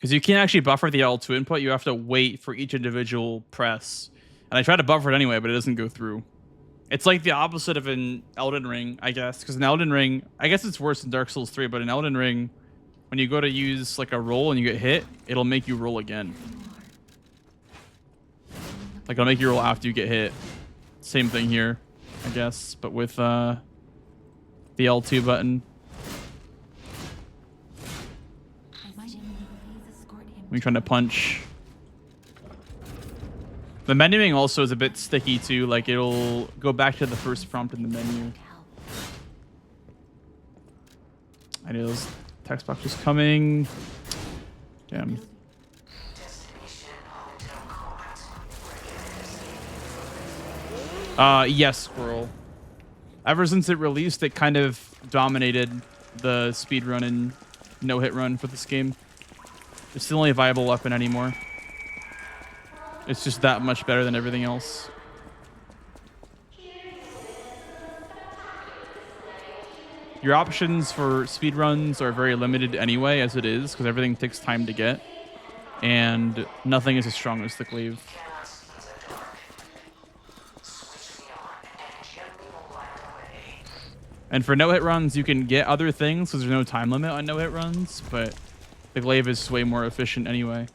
Because you can't actually buffer the L2 input. You have to wait for each individual press. And I try to buffer it anyway, but it doesn't go through. It's like the opposite of an Elden Ring, I guess. Because in Elden Ring, I guess it's worse in Dark Souls 3, but in Elden Ring, when you go to use like a roll and you get hit, it'll make you roll again. Like it'll make you roll after you get hit. Same thing here, I guess, but with the L2 button. When you're trying to punch. The menuing also is a bit sticky too. Like it'll go back to the first prompt in the menu. I know those text boxes coming. Damn. Yes, Squirrel. Ever since it released, it kind of dominated the speedrun and no-hit run for this game. It's the only viable weapon anymore. It's just that much better than everything else. Your options for speedruns are very limited anyway, as it is, because everything takes time to get. And nothing is as strong as the glaive. And for no-hit runs, you can get other things because there's no time limit on no-hit runs, but the glaive is way more efficient anyway.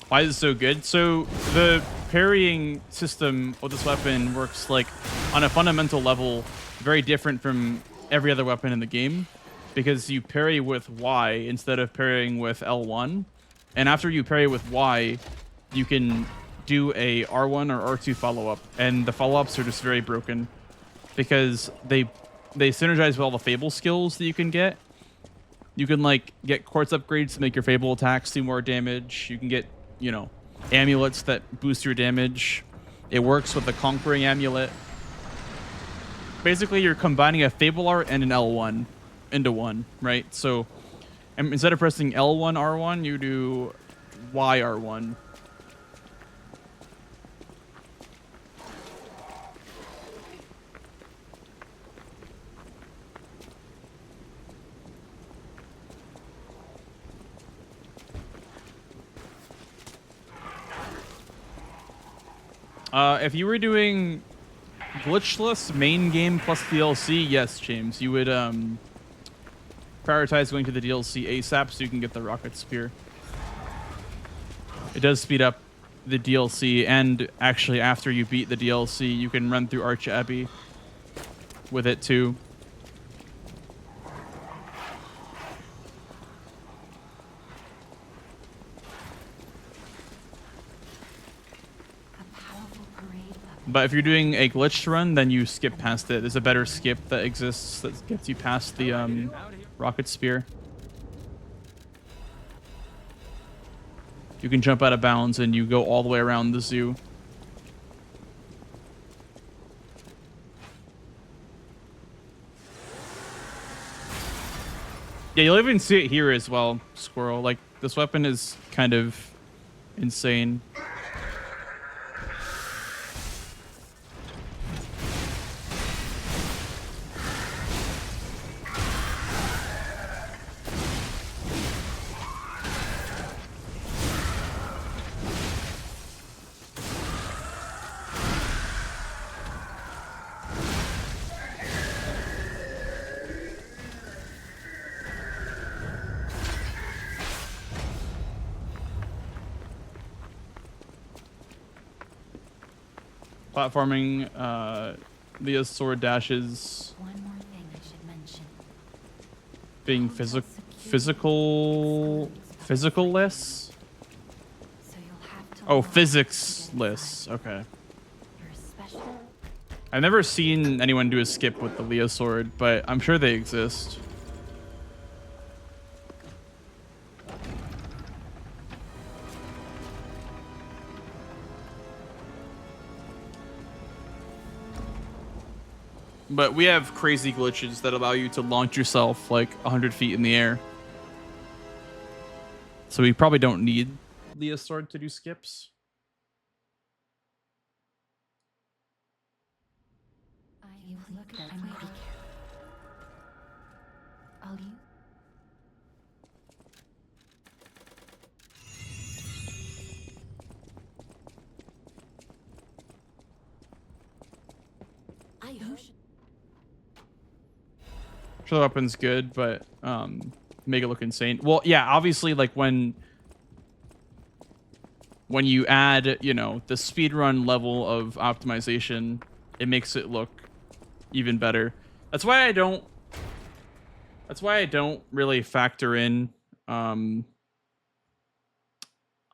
Why is it so good? So the parrying system with this weapon works like on a fundamental level very different from every other weapon in the game, because you parry with Y instead of parrying with L1. And after you parry with Y, you can do a R1 or R2 follow-up, and the follow-ups are just very broken because they synergize with all the Fable skills that you can get. You can like get quartz upgrades to make your Fable attacks do more damage. You can get, you know, amulets that boost your damage. It works with the Conquering Amulet. Basically, you're combining a Fable art and an L1 into one, right? So instead of pressing L1 R1, you do Y R1. If you were doing glitchless main game plus DLC, yes, James, you would prioritize going to the DLC ASAP so you can get the rocket spear. It does speed up the DLC, and actually after you beat the DLC, you can run through Arch Abbey with it too. But if you're doing a glitched run, then you skip past it. There's a better skip that exists that gets you past the rocket spear. You can jump out of bounds and you go all the way around the zoo. Yeah, you'll even see it here as well, Squirrel. Like, this weapon is kind of insane. Platforming, Leah's sword dashes. One more thing I should mention. Being physicalless? So you'll have to Oh, physicsless. Okay. You're special. I've never seen anyone do a skip with the Leah sword, but I'm sure they exist. But we have crazy glitches that allow you to launch yourself like 100 feet in the air. So we probably don't need Leah's sword to do skips. You look at I may be careful. I'll you. Sure, the weapon's good, but make it look insane. Well, yeah, obviously, like when you add, you know, the speedrun level of optimization, it makes it look even better. That's why I don't really factor in or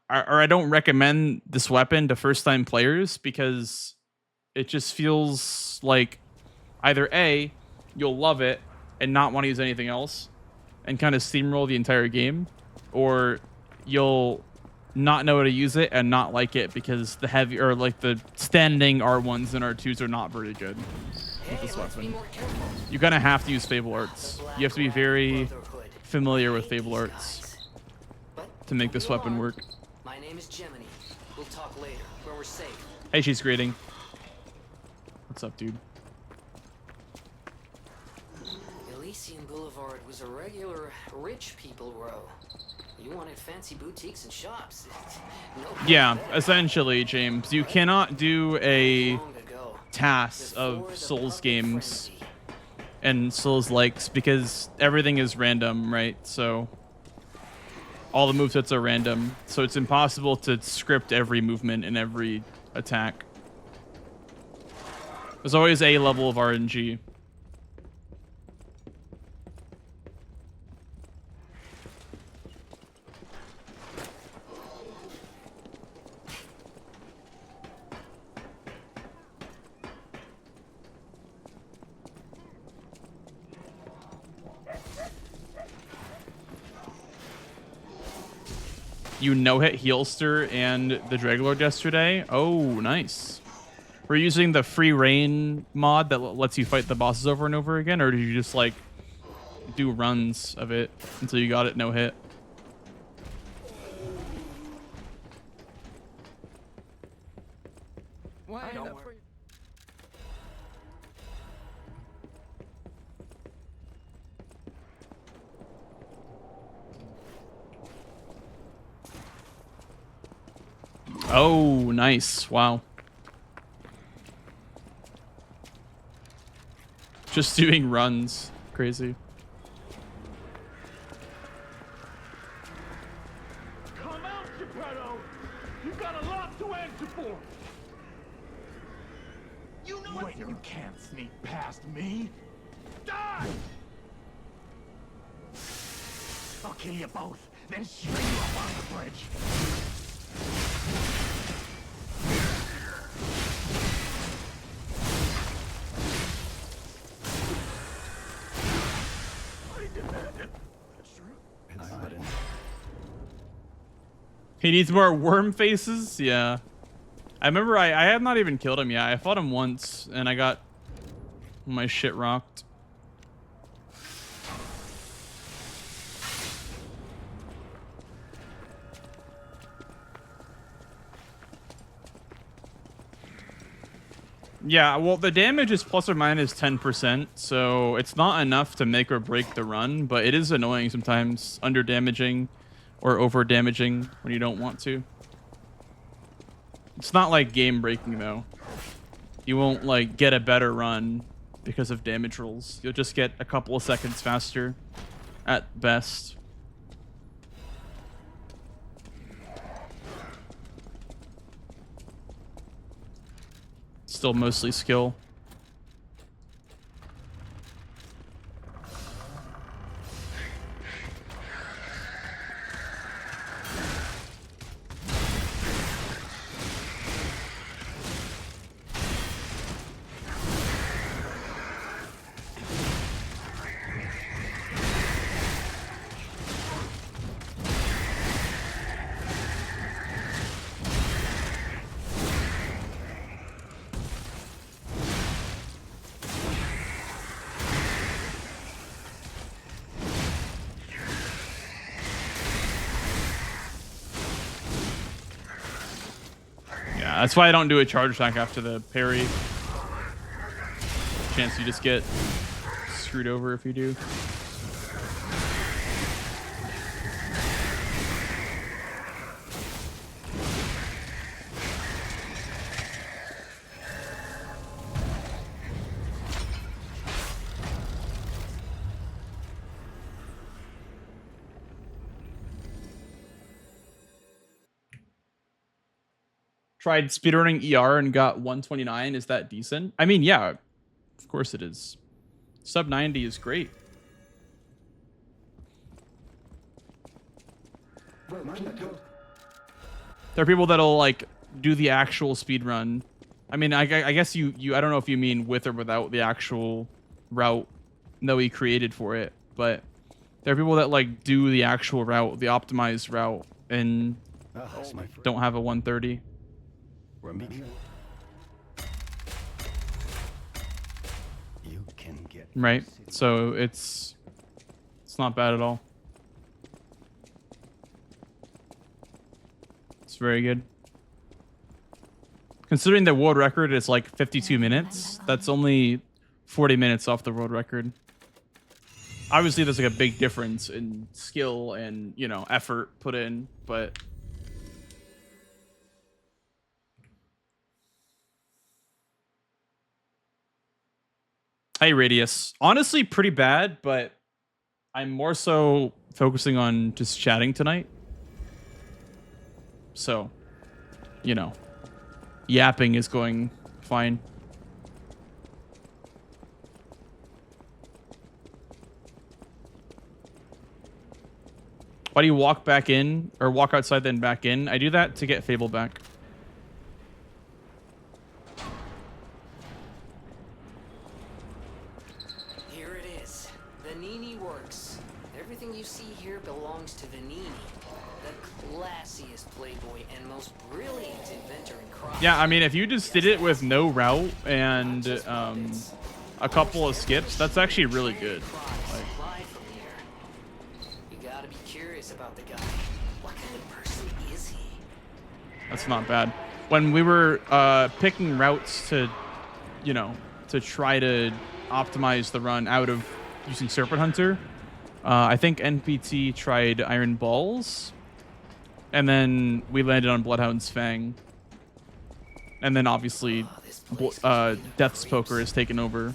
I don't recommend this weapon to first-time players, because it just feels like either A, you'll love it and not want to use anything else and kind of steamroll the entire game, or you'll not know how to use it and not like it because the heavy or like the standing R1s and R2s are not very good with this weapon. You're gonna have to use Fable Arts. You have to be very familiar with Fable Arts to make this weapon work. My name is Gemini. We'll talk later when we're safe. Hey, she's greeting. What's up, dude? Elysian Boulevard was a regular rich people row. You wanted fancy boutiques and shops. No Yeah, essentially, James. You cannot do a task of Souls games and Souls likes because everything is random, right? So all the movesets are random, so it's impossible to script every movement and every attack. There's always a level of RNG. You no-hit Heelster and the Draglord yesterday? Oh, nice. We're using the free reign mod that lets you fight the bosses over and over again, or did you just like do runs of it until you got it no-hit? Oh, nice. Wow. Just doing runs. Crazy. Come out, Geppetto! You've got a lot to answer for! You know what? You can't sneak past me! Die! I'll kill you both, then string you up on the bridge. He needs more worm faces? Yeah. I remember I have not even killed him yet. I fought him once and I got my shit rocked. Yeah, well, the damage is plus or minus 10%, so it's not enough to make or break the run, but it is annoying sometimes, under damaging or over damaging when you don't want to. It's not like game breaking though. You won't like get a better run because of damage rolls. You'll just get a couple of seconds faster at best. Still mostly skill. that's why I don't do a charge attack after the parry. Chance you just get screwed over if you do. Tried speedrunning ER and got 129. Is that decent? I mean, yeah, of course it is. Sub 90 is great. There are people that'll like do the actual speedrun. I mean, I guess you I don't know if you mean with or without the actual route that we created for it, but there are people that like do the actual route, the optimized route, and don't have a 130. Romeo. You can get right. So it's not bad at all. It's very good. Considering the world record is like 52 minutes, that's only 40 minutes off the world record. Obviously, there's like a big difference in skill and, you know, effort put in, but hey, Radius. Honestly, pretty bad, but I'm more so focusing on just chatting tonight. So, you know, yapping is going fine. Why do you walk back in or walk outside then back in? I do that to get Fable back. Here it is. Vanini works. Everything you see here belongs to Vanini, the classiest playboy and most brilliant inventor in crime. Yeah, I mean, if you just did it with no route and a couple of skips, that's actually really good. Like, you gotta be curious about the guy. What kind of person is he? that's not bad. When we were picking routes to, you know, to try to optimize the run out of using Serpent Hunter, I think NPT tried Iron Balls, and then we landed on Bloodhound's Fang. And then obviously Death's Poker is taken over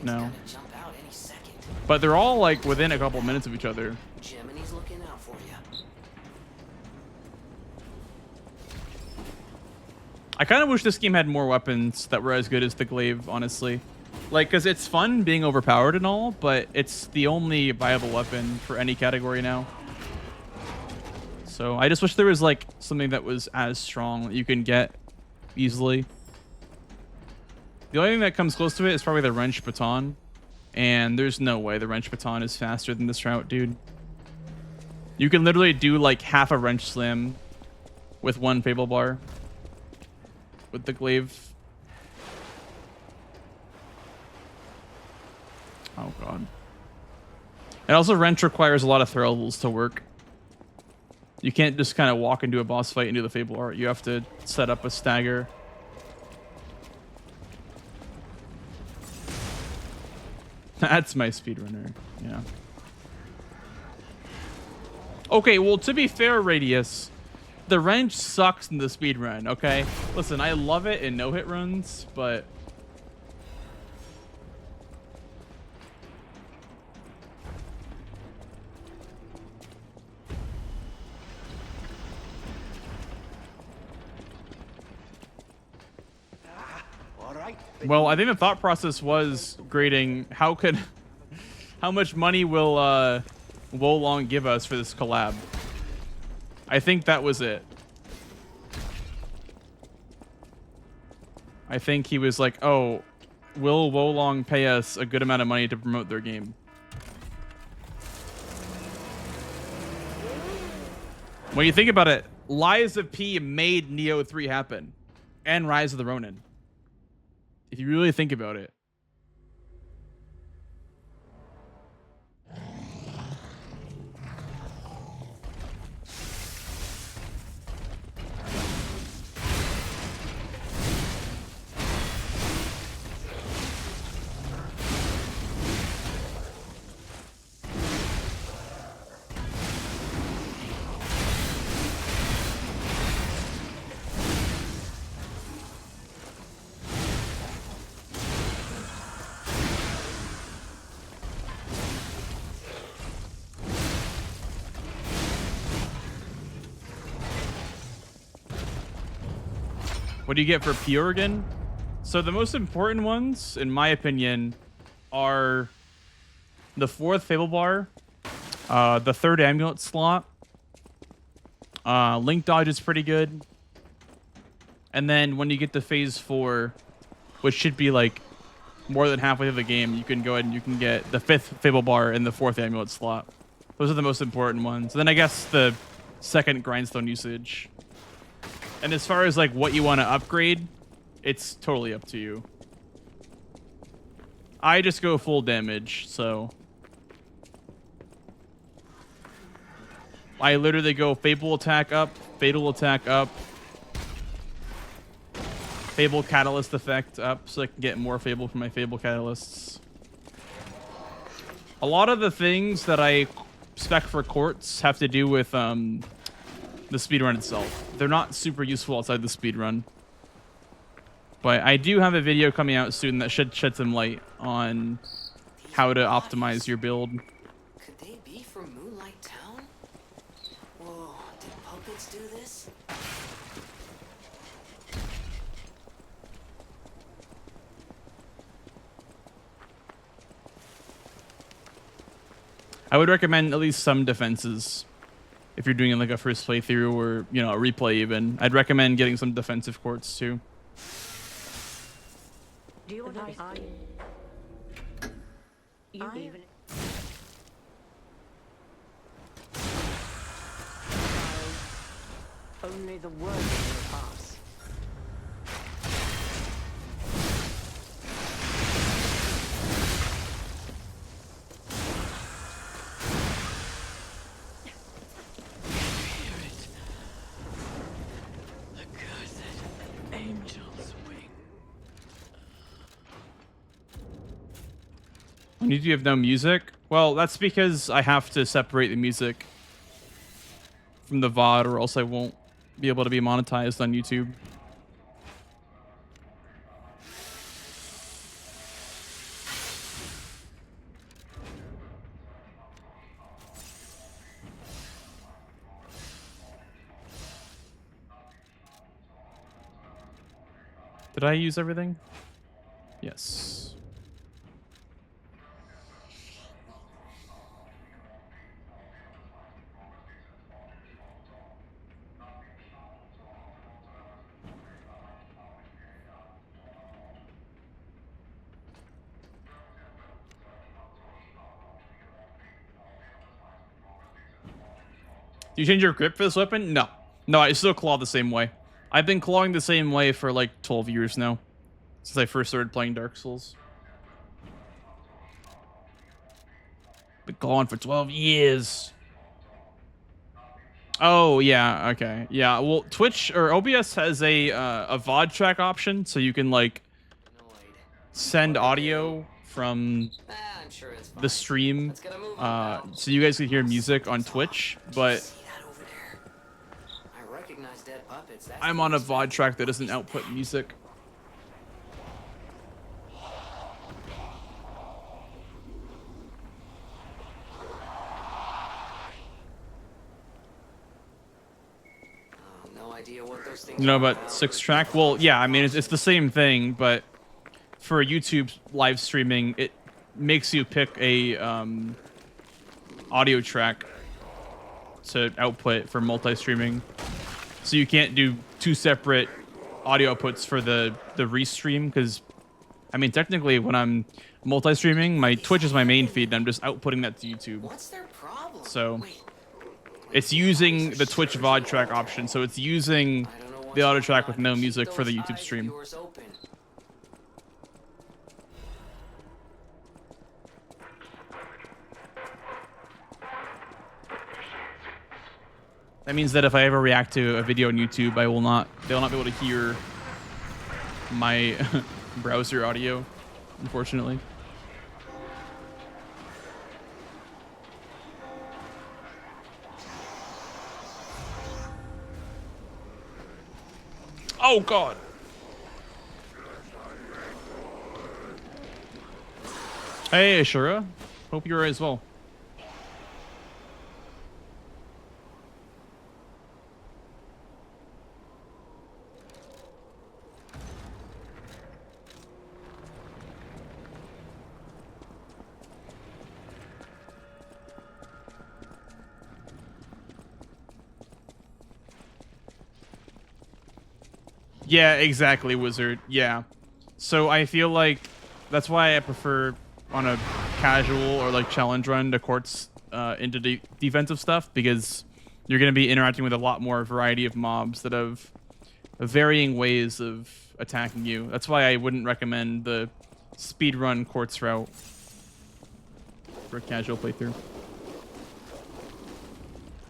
now. But they're all like within a couple minutes of each other. Gemini's looking out for you. I kind of wish this game had more weapons that were as good as the glaive, honestly. Like, because it's fun being overpowered and all, but it's the only viable weapon for any category now. So I just wish there was like something that was as strong that you can get easily. The only thing that comes close to it is probably the wrench baton, and there's no way the wrench baton is faster than this route, dude. You can literally do like half a wrench slam with one Fable bar with the glaive. Oh god. And also wrench requires a lot of throwables to work. You can't just kind of walk into a boss fight and do the Fable art. You have to set up a stagger. That's my speedrunner. Yeah. Okay, well, to be fair, Radius, the wrench sucks in the speedrun, okay? Listen, I love it in no-hit runs, but well, I think the thought process was grading how much money will Wolong give us for this collab. I think that was it. I think he was like, oh, will Wolong pay us a good amount of money to promote their game? When you think about it, Lies of P made Neo 3 happen and Rise of the Ronin. If you really think about it. What do you get for pure again? So the most important ones, in my opinion, are the 4th Fable Bar, the 3rd Amulet slot, Link Dodge is pretty good, and then when you get to Phase 4, which should be like more than halfway through the game, you can go ahead and you can get the 5th Fable Bar and the 4th Amulet slot. Those are the most important ones. And then I guess the 2nd Grindstone usage. And as far as like what you want to upgrade, it's totally up to you. I just go full damage, so I literally go Fable attack up, Fatal attack up, Fable Catalyst effect up, so I can get more Fable from my Fable Catalysts. A lot of the things that I spec for courts have to do with the speedrun itself. They're not super useful outside the speedrun. But I do have a video coming out soon that should shed some light on how to optimize your build. Could they be from Moonlight Town? Whoa, did puppets do this? I would recommend at least some defenses if you're doing like a first playthrough or, you know, a replay even. I'd recommend getting some defensive courts too. Do you want to you even only the worst will pass. On YouTube, you have no music? Well, that's because I have to separate the music from the VOD or else I won't be able to be monetized on YouTube. Did I use everything? Yes. Do you change your grip for this weapon? No. No, I still claw the same way. I've been clawing the same way for like 12 years now. Since I first started playing Dark Souls. Been clawing for 12 years. Oh, yeah, okay. Yeah, well, Twitch or OBS has a VOD track option, so you can like send audio from I'm sure it's fine. the stream, Let's get a move on, pal. so you guys can hear music on Twitch, but See that over there? I recognize dead puppets. That's I'm the on a most VOD track that valuable doesn't piece of output that. music. No idea what those things You know are, about pal. 6-track? Well, yeah, I mean, it's the same thing, but for YouTube live streaming, it makes you pick a audio track to output for multi-streaming. So you can't do two separate audio outputs for the restream, because, I mean, technically, when I'm multi-streaming, my Twitch is my main feed, and I'm just outputting that to YouTube. What's their problem? So Wait, it's using the Twitch VOD track option, so it's using I don't know what's the audio going track on, with no but keep music for the those YouTube eyes of stream. yours open. That means that if I ever react to a video on YouTube, they will not be able to hear my browser audio, unfortunately. Oh God. Hey Ashura, hope you're as well. Yeah, exactly, wizard. Yeah. So I feel like that's why I prefer on a casual or like challenge run to courts into defensive stuff, because you're going to be interacting with a lot more variety of mobs that have varying ways of attacking you. That's why I wouldn't recommend the speedrun courts route for a casual playthrough.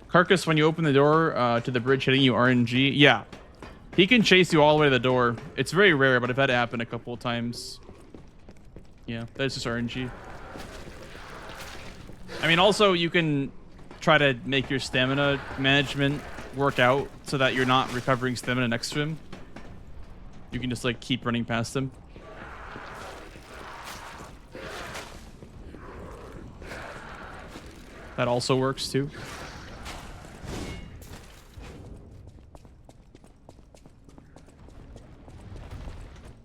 Carcass, when you open the door to the bridge hitting you RNG, yeah. He can chase you all the way to the door. It's very rare, but I've had it happen a couple of times. Yeah, that's just RNG. I mean, also, you can try to make your stamina management work out so that you're not recovering stamina next to him. You can just, like, keep running past him. That also works, too.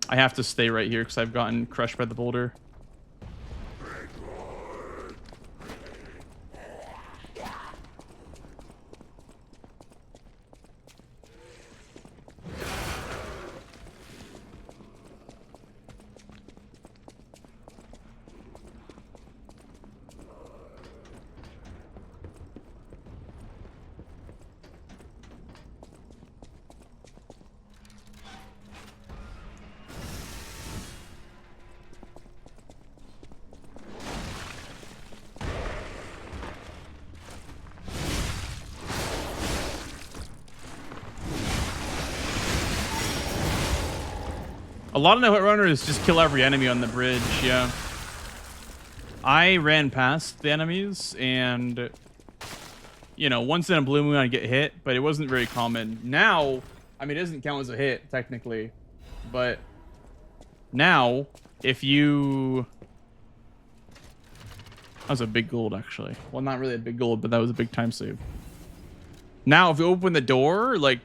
I have to stay right here because I've gotten crushed by the boulder. A lot of no-hit runners just kill every enemy on the bridge, yeah. I ran past the enemies and, you know, once in a blue moon I'd get hit, but it wasn't very common. Now, I mean, it doesn't count as a hit, technically, but now, if you... That was a big gold, actually. Well, not really a big gold, but that was a big time save. Now, if you open the door, like,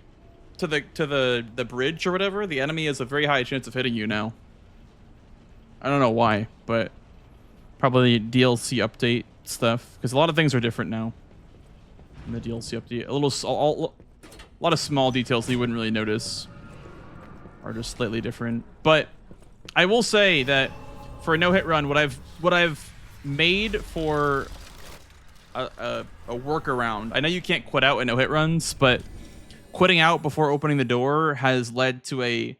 to the bridge or whatever, the enemy has a very high chance of hitting you now. I don't know why, but probably DLC update stuff, because a lot of things are different now in the DLC update. A lot of small details that you wouldn't really notice are just slightly different. But I will say that for a no-hit run, what I've made for a workaround. I know you can't quit out in no-hit runs, but quitting out before opening the door has led to a,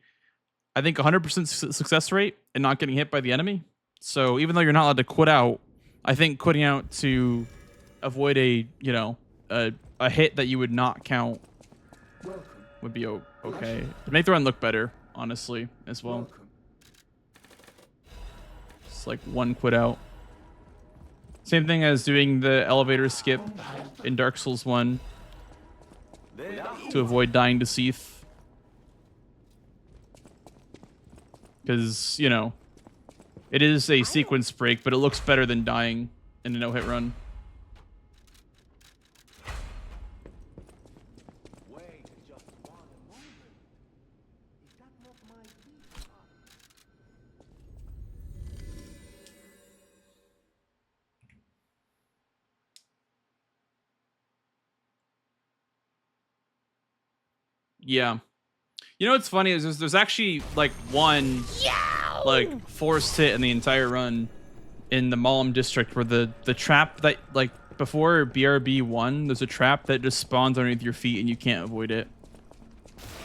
I think, 100% success rate in not getting hit by the enemy. So even though you're not allowed to quit out, I think quitting out to avoid a, you know, a hit that you would not count would be okay. To make the run look better, honestly, as well. It's like one quit out. Same thing as doing the elevator skip in Dark Souls 1. To avoid dying to Seath. Because, you know, it is a sequence break, but it looks better than dying in a no-hit run. Yeah. You know what's funny is there's actually like one like forced hit in the entire run in the Malum district where the trap that, like, before BRB 1, there's a trap that just spawns underneath your feet and you can't avoid it.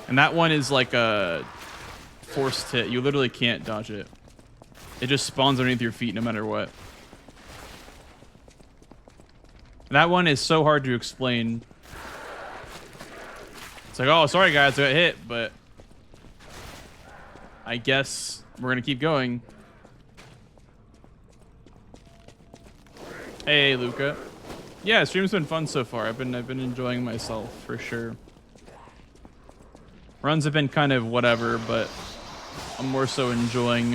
And that one is like a forced hit. You literally can't dodge it. It just spawns underneath your feet no matter what. That one is so hard to explain. It's like, oh, sorry guys, I got hit, but I guess we're gonna keep going. Hey, Luca. Yeah, stream's been fun so far. I've been enjoying myself for sure. Runs have been kind of whatever, but I'm more so enjoying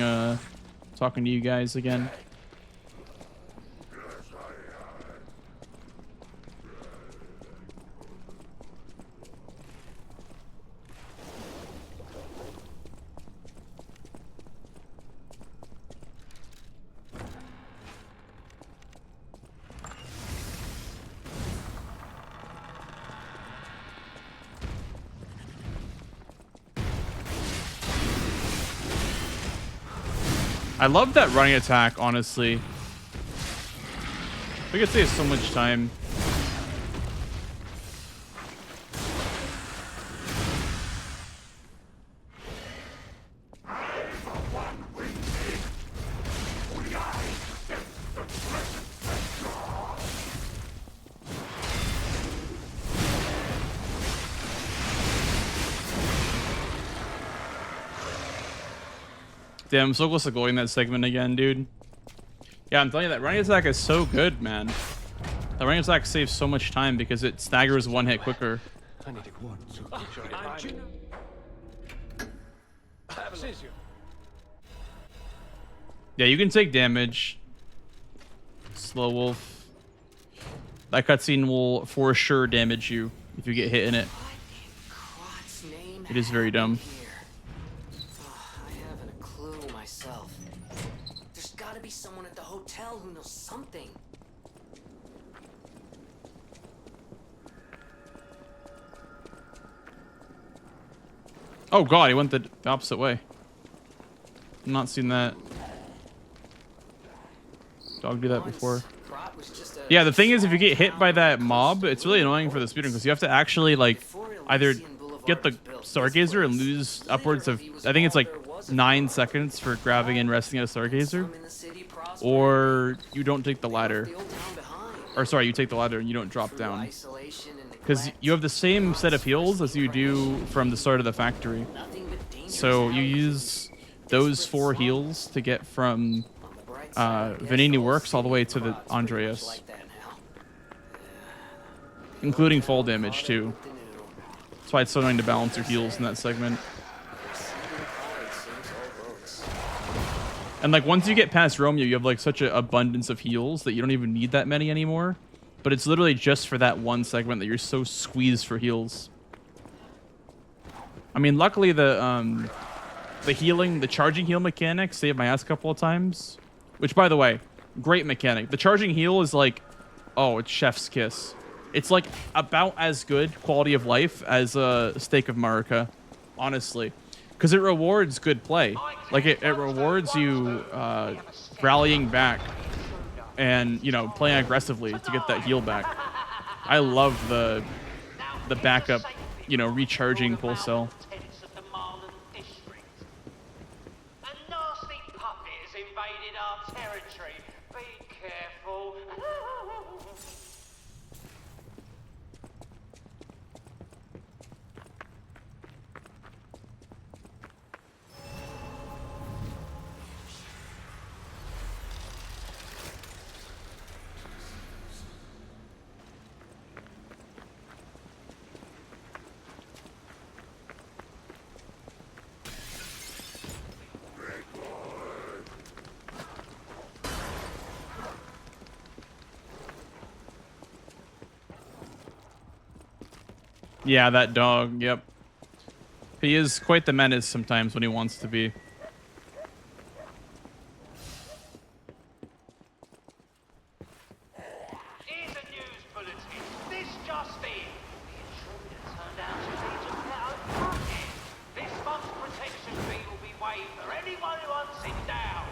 talking to you guys again. I love that running attack, honestly. We could save so much time. Damn, I'm so close to going that segment again, dude. Yeah, I'm telling you, that running attack is so good, man. The running attack saves so much time because it staggers one hit quicker. I need a word. Yeah, you can take damage. Slow Wolf. That cutscene will for sure damage you if you get hit in it. What in God's name It is very dumb. here? I haven't a clue myself. There's got to be someone at the hotel who knows something. Oh god, he went the opposite way. I'm not seen that dog do that before. Crot was just a Yeah, the thing is, if you get hit by that mob, it's really annoying for the speedrun because you have to actually like either get the Stargazer and lose upwards of, I think it's like 9 seconds for grabbing and resting at a Stargazer, in the city prospered, or you don't take the ladder. the old town behind. Or sorry, you take the ladder and you don't drop down. Isolation and Because neglect. you have the same set of heals as you do from the start of the factory. Nothing but danger So you now. use those 4 heals to get from On the bright side, I guess Vanini those Works all the way to city the crops pretty much Andreas. like that now. Including fall damage too. With the new. That's why it's so annoying to balance your heals in that segment. Receiving card sinks all votes. And like once you get past Romeo, you have like such an abundance of heals that you don't even need that many anymore. But it's literally just for that one segment that you're so squeezed for heals. I mean, luckily the healing, the charging heal mechanic saved my ass a couple of times. Which, by the way, great mechanic. The charging heal is like, oh, it's chef's kiss. It's like about as good quality of life as a steak of Marika, honestly, because it rewards good play. Like it rewards you rallying back and, you know, playing aggressively to get that heal back. I love the backup, you know, recharging full cell. A nasty puppet has invaded our territory. Be careful. Yeah, that dog, yep. He is quite the menace sometimes when he wants to be. Here's a news bulletin. This just in. The intruder turned out to be just their own puppet. This month's protection fee will be waived for anyone who hunts him down.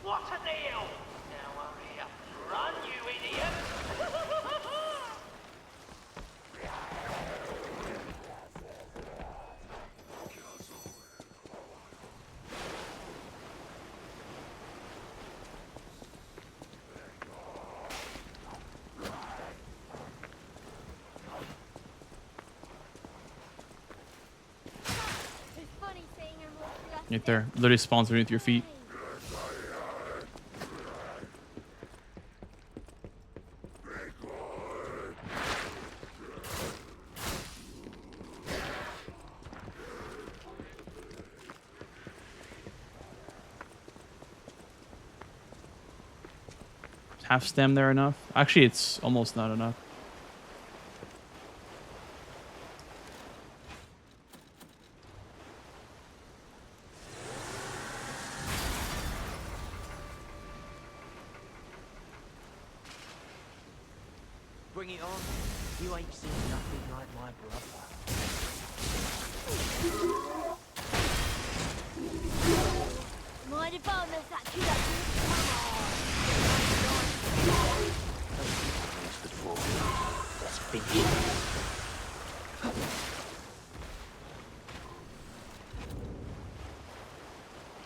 What a deal! Now hurry up and run, you idiot! Right there. Literally spawns beneath your feet. Half stem there enough? Actually, it's almost not enough. Bring it on. You ain't seen nothing like my brother. My mind if I miss that kid up here? Come on. Let's begin.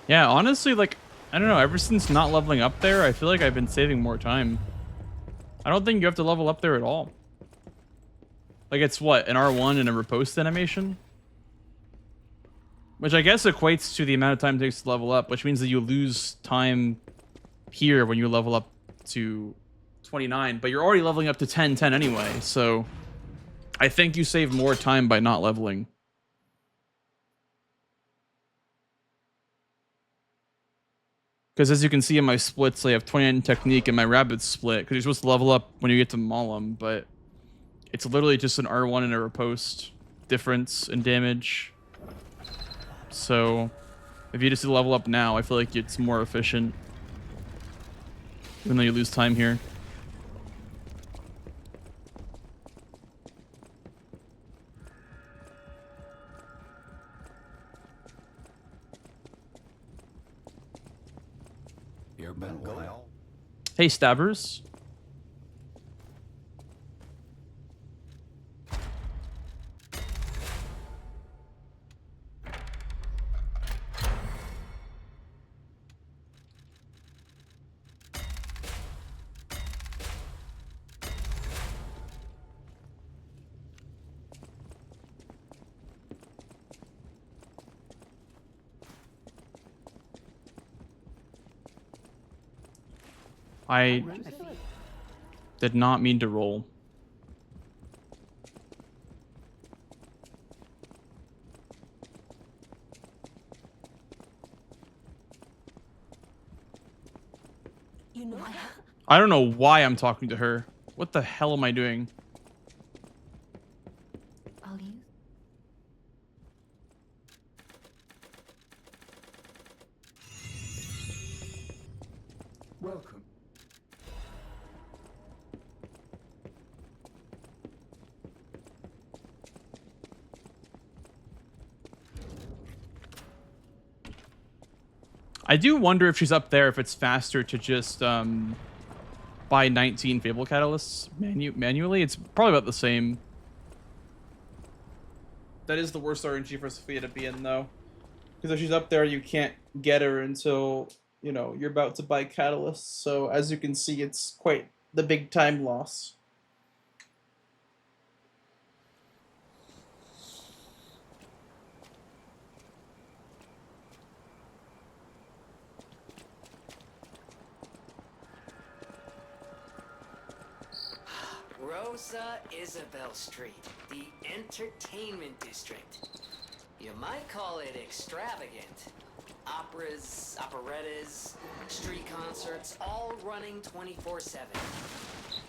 Yeah, honestly, like, I don't know, ever since not leveling up there, I feel like I've been saving more time. I don't think you have to level up there at all. Like, it's what, an R1 and a riposte animation? Which I guess equates to the amount of time it takes to level up, which means that you lose time here when you level up to 29, but you're already leveling up to 10 anyway, so I think you save more time by not leveling. Because as you can see in my splits, I have 29 technique and my rabbit split, because you're supposed to level up when you get to Malam, but it's literally just an R1 and a riposte difference in damage. So if you just level up now, I feel like it's more efficient, even though you lose time here. Hey, Stabbers. I did not mean to roll. You know, I don't know why I'm talking to her. What the hell am I doing? I'll use. Welcome. I do wonder if she's up there, if it's faster to just buy 19 Fable Catalysts manually. It's probably about the same. That is the worst RNG for Sophia to be in, though. Because if she's up there, you can't get her until, you know, you're about to buy Catalysts. So as you can see, it's quite the big time loss. Rosa Isabel Street, the entertainment district. You might call it extravagant. Operas, operettas, street concerts, all running 24/7.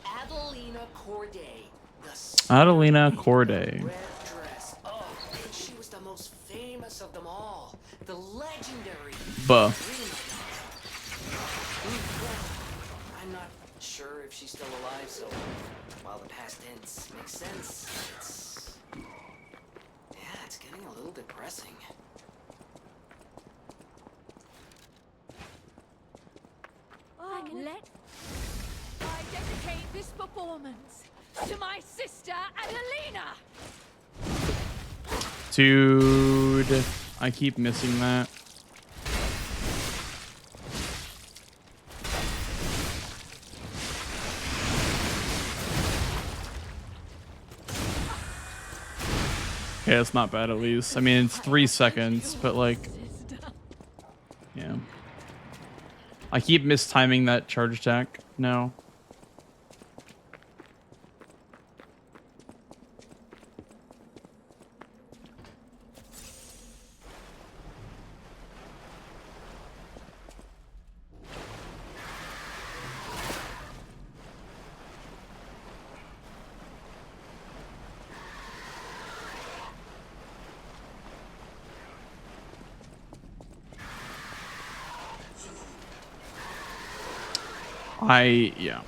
Adelina Corday, the Adelina Corday. red dress. Oh, and she was the most famous of them all. The legendary Buh. I'm not sure if she's still alive, so while the past tense makes sense, it's getting a little depressing. I dedicate this performance to my sister Adelina. Dude, I keep missing that. Okay, it's not bad at least. I mean, it's 3 seconds, but like, yeah. I keep mistiming that charge attack now. Yeah.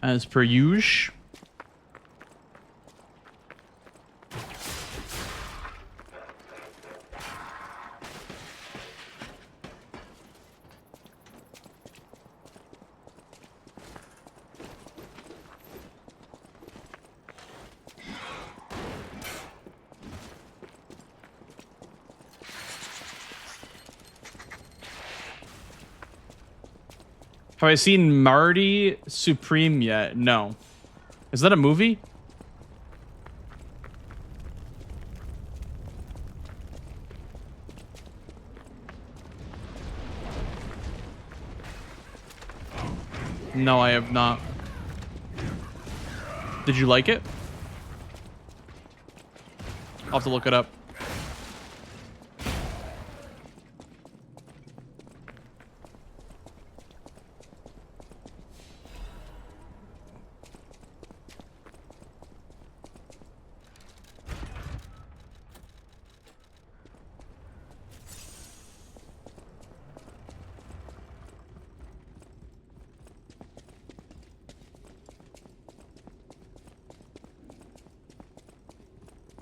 As per usual. Have I seen Marty Supreme yet? No. Is that a movie? No, I have not. Did you like it? I'll have to look it up.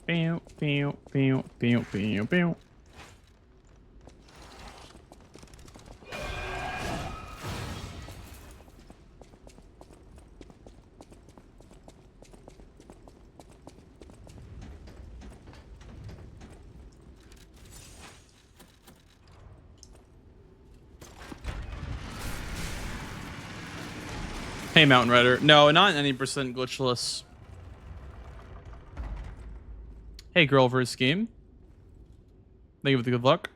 Pew, pew, pew, pew, pew, pew. Hey, Mountain Rider. No, not any percent glitchless. Hey, girl versus game. Thank you for the good luck.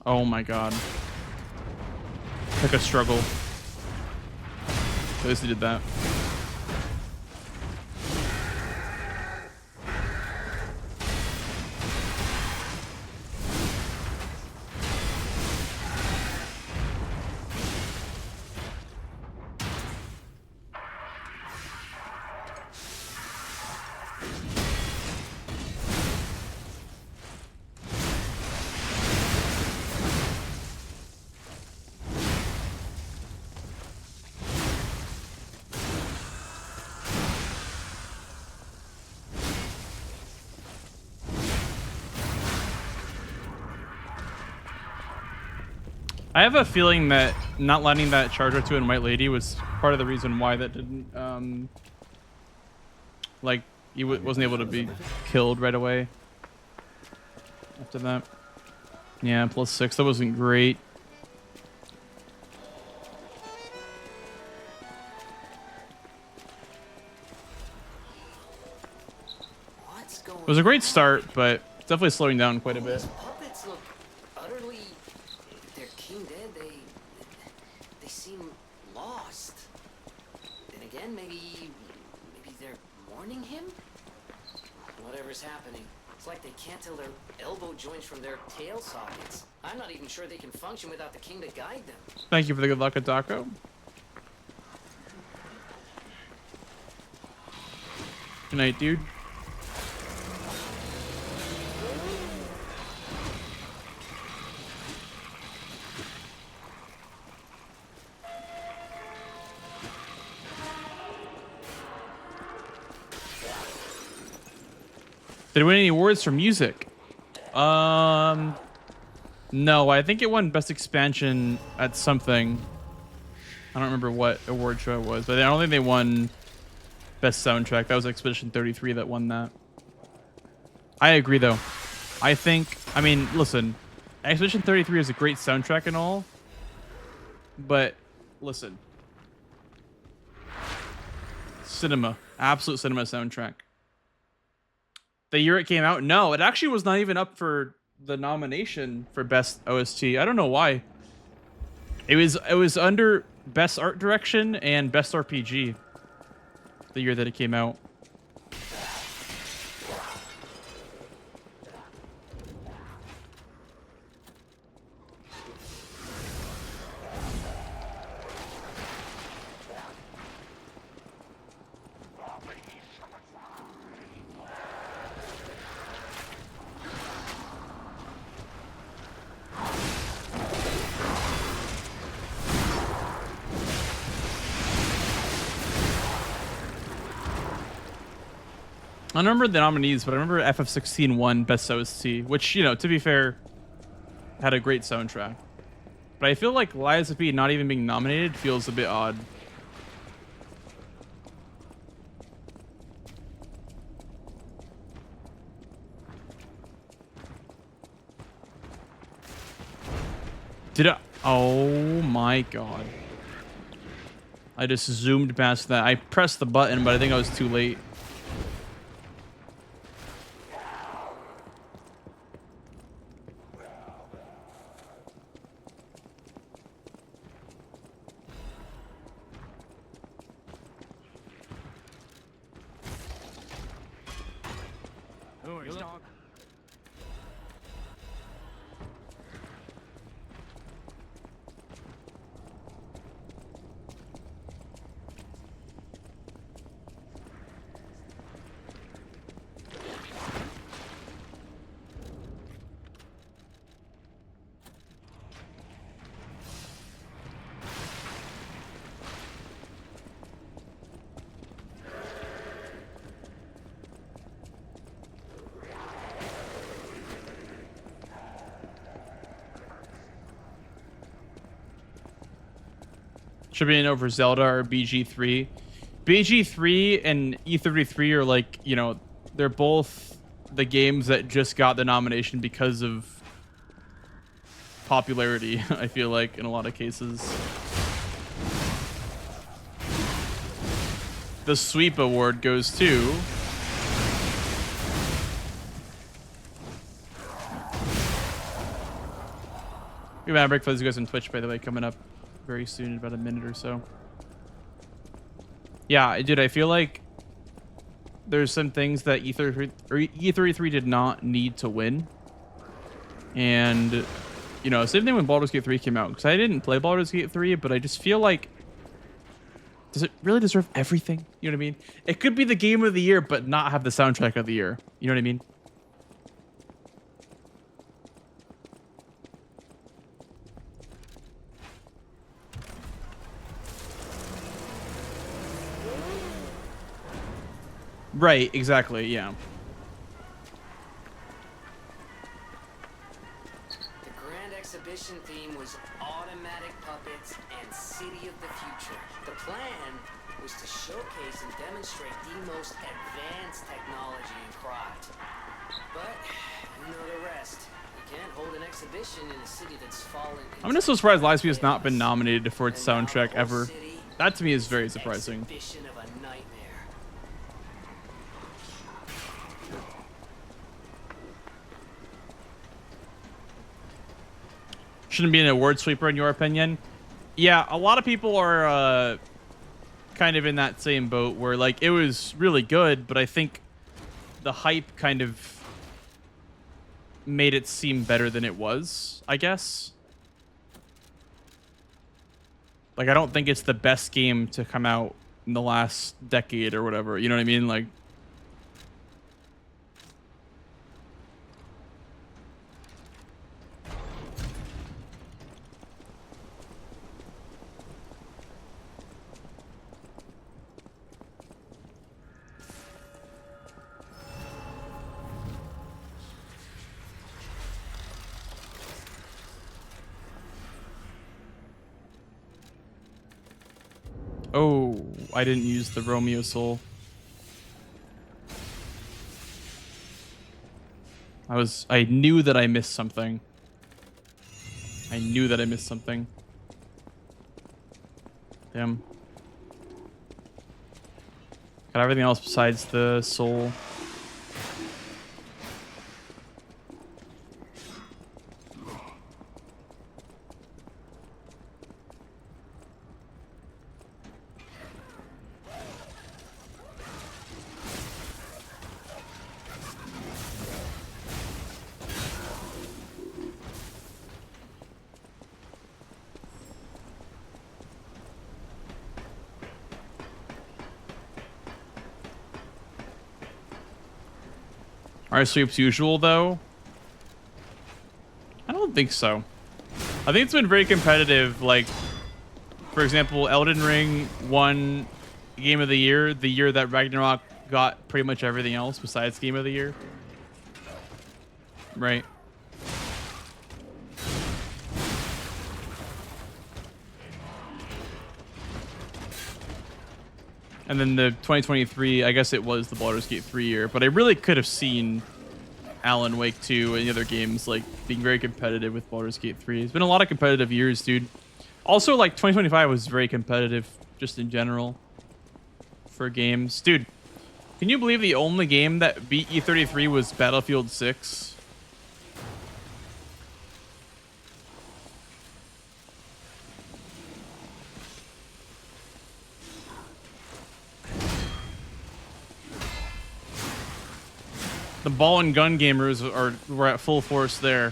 Oh my god. Like a struggle. At least he did that. I have a feeling that not landing that charge or two in White Lady was part of the reason why that didn't, like, he wasn't able to be killed right away after that. Yeah, +6. That wasn't great. What's going It was a great start, but definitely slowing down quite a bit. These puppets look utterly... They're king dead. They seem lost. Then again, maybe they're mourning him? Whatever's happening. It's like they can't tell their elbow joints from their tail sockets. I'm not even sure they can function without the king to guide them. Thank you for the good luck, Atako. Good night, dude. Did it win any awards for music? No, I think it won Best Expansion at something. I don't remember what award show it was, but I don't think they won Best Soundtrack. That was Expedition 33 that won that. I agree, though. I mean, listen, Expedition 33 is a great soundtrack and all, but listen. Cinema. Absolute cinema soundtrack. The year it came out, no, it actually was not even up for the nomination for Best OST. I don't know why. It was under Best Art Direction and Best RPG the year that it came out. I don't remember the nominees, but I remember FF16 won Best OST, which, you know, to be fair, had a great soundtrack. But I feel like Lies of P not even being nominated feels a bit odd. Did I? Oh my god. I just zoomed past that. I pressed the button, but I think I was too late. Should be in over Zelda or BG3. BG3 and E33 are like, you know, they're both the games that just got the nomination because of popularity, I feel like, in a lot of cases. The sweep award goes to... We have a break for those guys on Twitch, by the way, coming up very soon in about a minute or so. Yeah, dude, I feel like there's some things that E33 did not need to win. And, you know, same thing when Baldur's Gate 3 came out. Because I didn't play Baldur's Gate 3, but I just feel like... Does it really deserve everything? You know what I mean? It could be the game of the year, but not have the soundtrack of the year. You know what I mean? Right, exactly, yeah. The grand exhibition theme was automatic puppets and city of the future. The plan was to showcase and demonstrate the most advanced technology in craft. But you know the rest. You can't hold an exhibition in a city that's fallen. I'm just so surprised Laxasia has not been nominated for its soundtrack ever. That to me is very surprising. Shouldn't be an award sweeper in your opinion? Yeah, a lot of people are kind of in that same boat where like it was really good, but I think the hype kind of made it seem better than it was, I guess. Like I don't think it's the best game to come out in the last decade or whatever, you know what I mean? Like oh, I didn't use the Romeo soul. I knew that I missed something. I knew that I missed something. Damn. Got everything else besides the soul. Our sweeps usual though? I don't think so. I think it's been very competitive. Like, for example, Elden Ring won Game of the Year that Ragnarok got pretty much everything else besides Game of the Year. Right. And then the 2023, I guess it was the Baldur's Gate 3 year, but I really could have seen Alan Wake 2 and the other games, like being very competitive with Baldur's Gate 3. It's been a lot of competitive years, dude. Also, like 2025 was very competitive just in general for games. Dude, can you believe the only game that beat E33 was Battlefield 6? The ball and gun gamers were at full force there.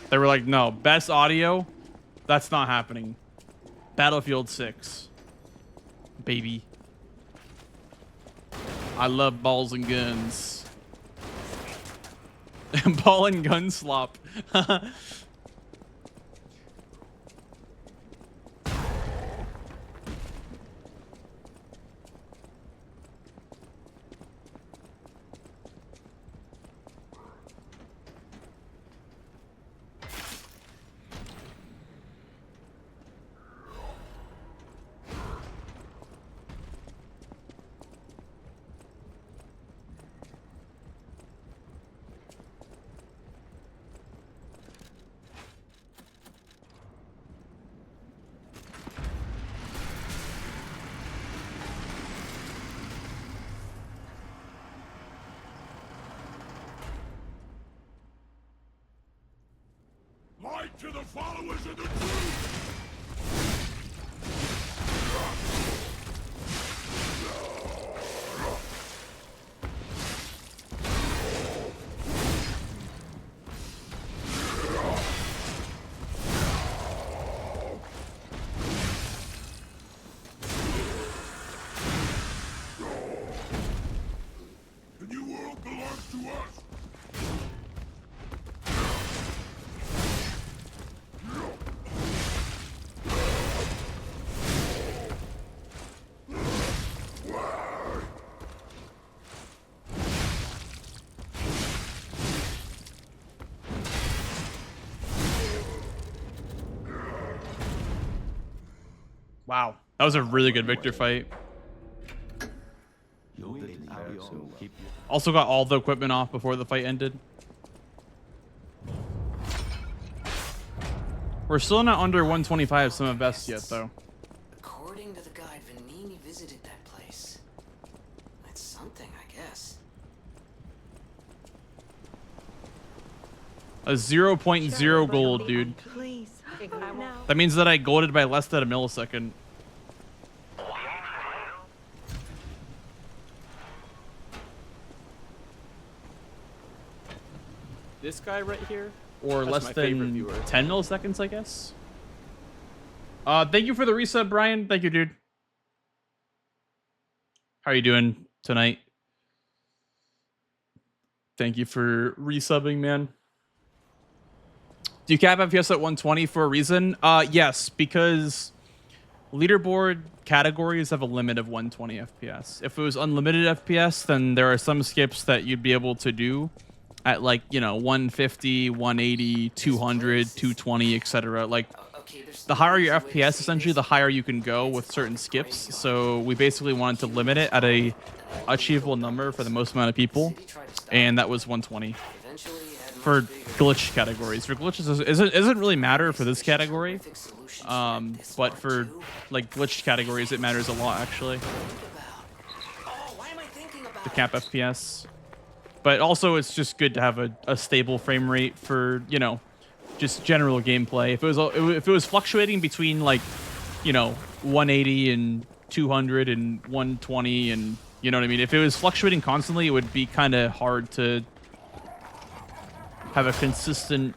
They were like, no, best audio, that's not happening. Battlefield 6. Baby. I love balls and guns. Ball and gun slop. Light to the followers of the truth! The new world belongs to us! Wow, that was a really good Victor fight. Also got all the equipment off before the fight ended. We're still not under 125 some of best yet, though. According to the guide, Vanini visited that place. That's something, I guess. A 0.0 gold, dude. Please. Now. That means that I golded by less than a millisecond. This guy right here? Or That's less my favorite than viewer. 10 milliseconds, I guess. Thank you for the resub, Brian. Thank you, dude. How are you doing tonight? Thank you for resubbing, man. Do you cap FPS at 120 for a reason? Yes, because leaderboard categories have a limit of 120 FPS. If it was unlimited FPS, then there are some skips that you'd be able to do at, like, you know, 150, 180, 200, 220, etc. Like, the higher your FPS, essentially, the higher you can go with certain skips. So we basically wanted to limit it at a achievable number for the most amount of people, and that was 120 for glitch categories. For glitches, it doesn't really matter for this category, but for like glitched categories, it matters a lot actually. The cap FPS, but also it's just good to have a stable frame rate for, you know, just general gameplay. If it was fluctuating between, like, you know, 180 and 200 and 120 and, you know what I mean, if it was fluctuating constantly, it would be kind of hard to have a consistent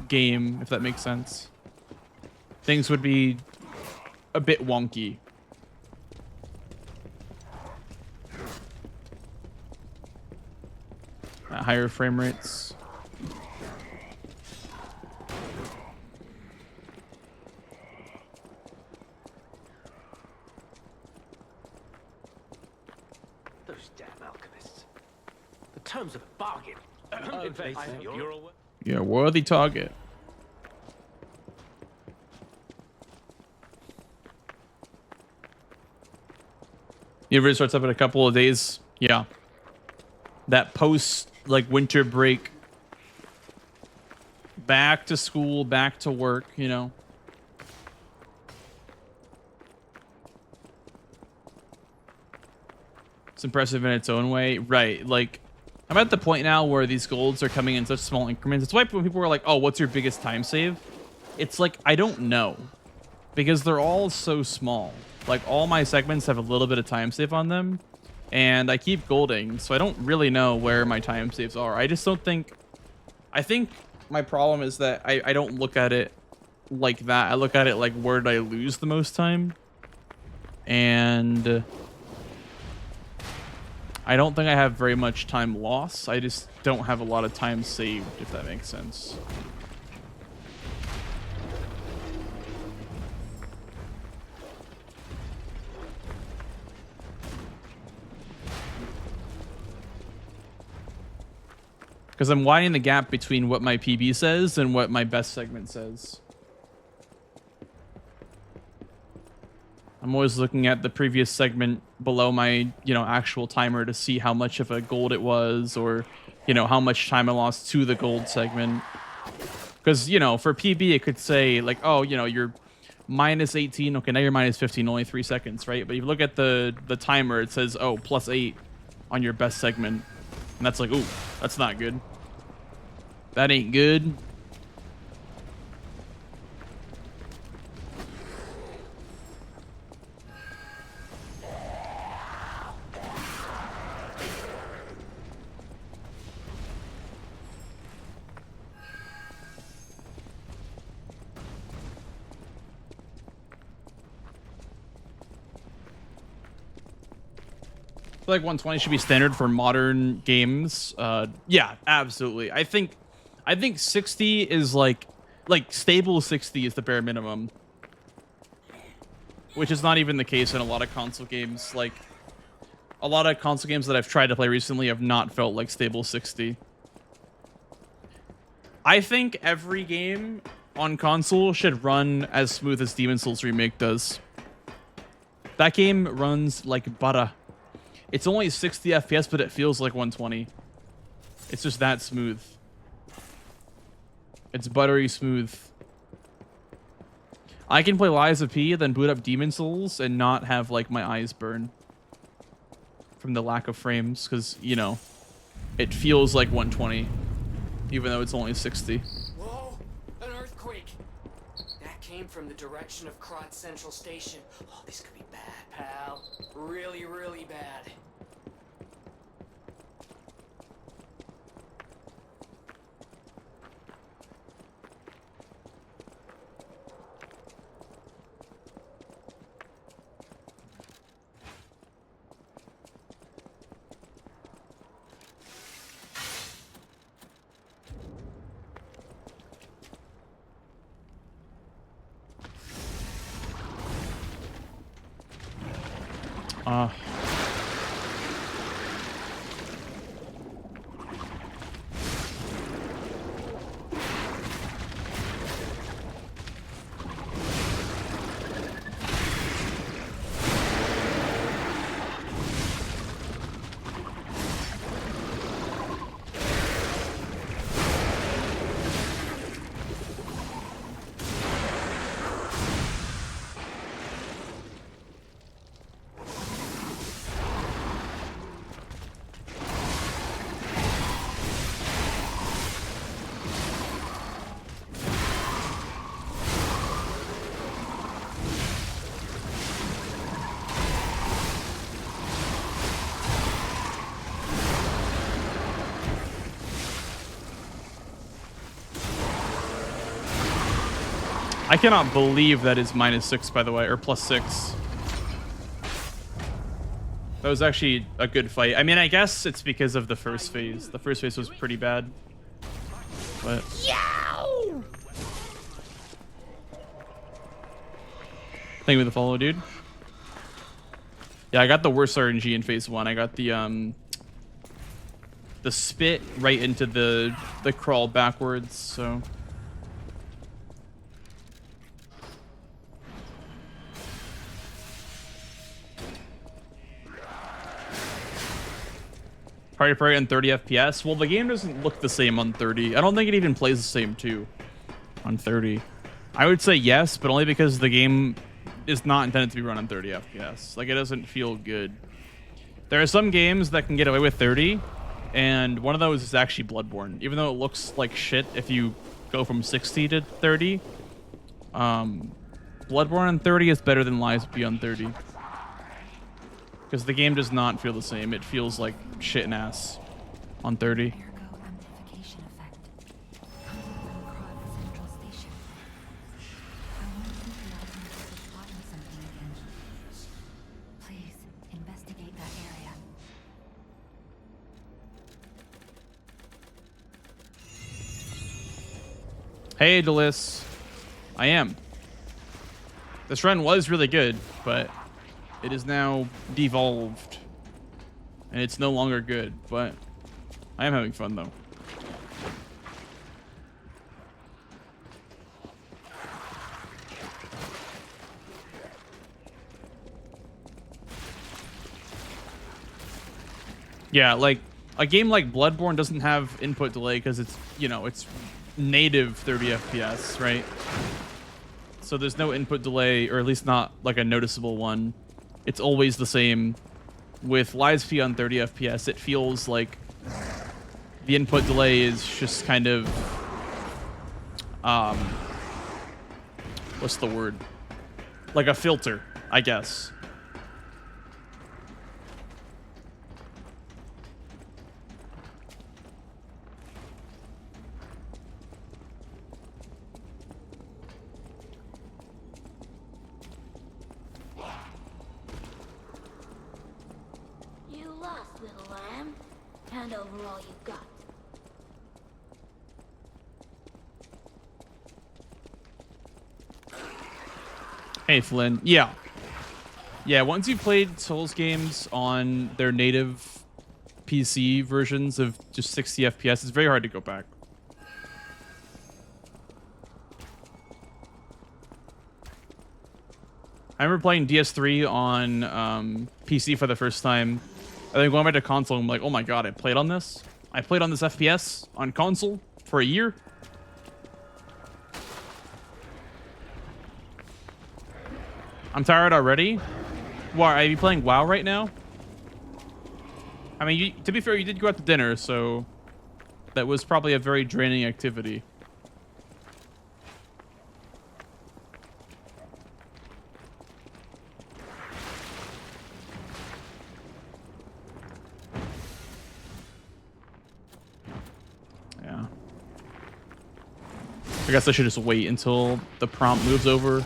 game, if that makes sense. Things would be a bit wonky. At higher frame rates. Those damn alchemists. The terms of bargain. In fact, you're Yeah, worthy target. Universe starts up in a couple of days. Yeah. That post like winter break, back to school, back to work, you know. It's impressive in its own way. Right. Like, I'm at the point now where these golds are coming in such small increments. It's why when people are like, oh, what's your biggest time save? It's like, I don't know. Because they're all so small. Like, all my segments have a little bit of time save on them. And I keep golding, so I don't really know where my time saves are. I just don't think... I think my problem is that I don't look at it like that. I look at it like, where did I lose the most time? And... I don't think I have very much time loss. I just don't have a lot of time saved, if that makes sense. Because I'm widening the gap between what my PB says and what my best segment says. I'm always looking at the previous segment below my, actual timer to see how much of a gold it was, or, how much time I lost to the gold segment. Because, for PB, it could say, like, oh, you're minus 18. Okay, now you're minus 15, only 3 seconds, right? But if you look at the timer, it says, oh, plus 8 on your best segment. And that's like, ooh, that's not good. That ain't good. I feel like 120 should be standard for modern games. Yeah, absolutely. I think 60 is like stable 60 is the bare minimum, which is not even the case in a lot of console games. Like, a lot of console games that I've tried to play recently have not felt like stable 60. I think every game on console should run as smooth as Demon's Souls Remake does. That game runs like butter. It's only 60 FPS, but it feels like 120. It's just that smooth. It's buttery smooth. I can play Lies of P, then boot up Demon's Souls and not have like my eyes burn from the lack of frames, because it feels like 120, even though it's only 60. Whoa! An earthquake! That came from the direction of Krot Central Station. Oh, this could be bad, pal. Really, really bad. I cannot believe that is -6, by the way, or +6. That was actually a good fight. I mean, I guess it's because of the first phase. The first phase was pretty bad. But... Thank you for the follow, dude. Yeah, I got the worst RNG in phase 1. I got the spit right into the crawl backwards, so... Party on 30 FPS. Well, the game doesn't look the same on 30. I don't think it even plays the same too on 30. I would say yes, but only because the game is not intended to be run on 30 FPS. Like, it doesn't feel good. There are some games that can get away with 30, and one of those is actually Bloodborne. Even though it looks like shit if you go from 60 to 30, Bloodborne on 30 is better than Lies of P on 30. Because the game does not feel the same. It feels like shit and ass on 30. Ergo amplification effect. Coming from Crod Central Station. I wonder if the Archbishop is plotting something again. Please, investigate that area. Hey, Delis. I am. This run was really good, but it is now devolved. And it's no longer good, but I am having fun, though. Yeah, like, a game like Bloodborne doesn't have input delay because it's, you know, it's native 30 FPS, right? So there's no input delay, or at least not like a noticeable one. It's always the same. With Lies P on 30 FPS, it feels like the input delay is just kind of what's the word? Like a filter, I guess. You lost, little lamb. Hand over all you've got. Hey, Flynn. Yeah. Yeah, once you've played Souls games on their native PC versions of just 60 FPS, it's very hard to go back. I remember playing DS3 on PC for the first time, and then going back to console, I'm like, oh my god, I played on this? I played on this FPS on console for a year? I'm tired already? Why, are you playing WoW right now? I mean, to be fair, you did go out to dinner, so that was probably a very draining activity. Yeah. I guess I should just wait until the prompt moves over.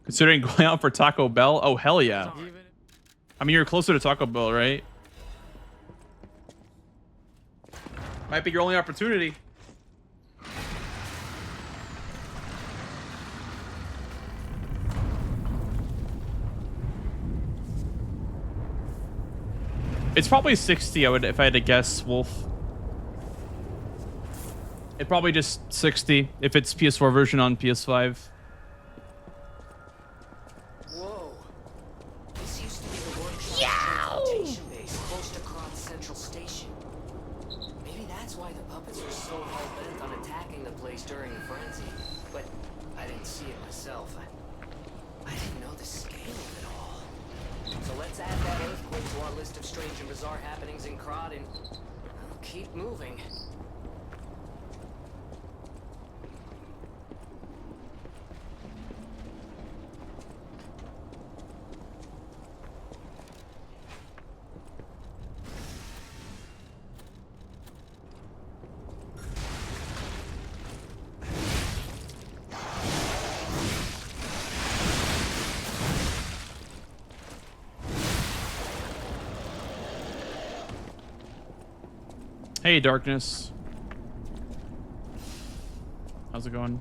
Considering going out for Taco Bell? Oh, hell yeah. I mean, you're closer to Taco Bell, right? Might be your only opportunity. It's probably 60, if I had to guess, Wolf. It probably just 60 if it's PS4 version on PS5. Whoa. This used to be the workshop transportation base close to Crod Central Station. Maybe that's why the puppets were so hell-bent on attacking the place during the frenzy. But I didn't see it myself. I didn't know the scale of it all. So let's add that earthquake to our list of strange and bizarre happenings in Crod and keep moving. Hey, Darkness. How's it going?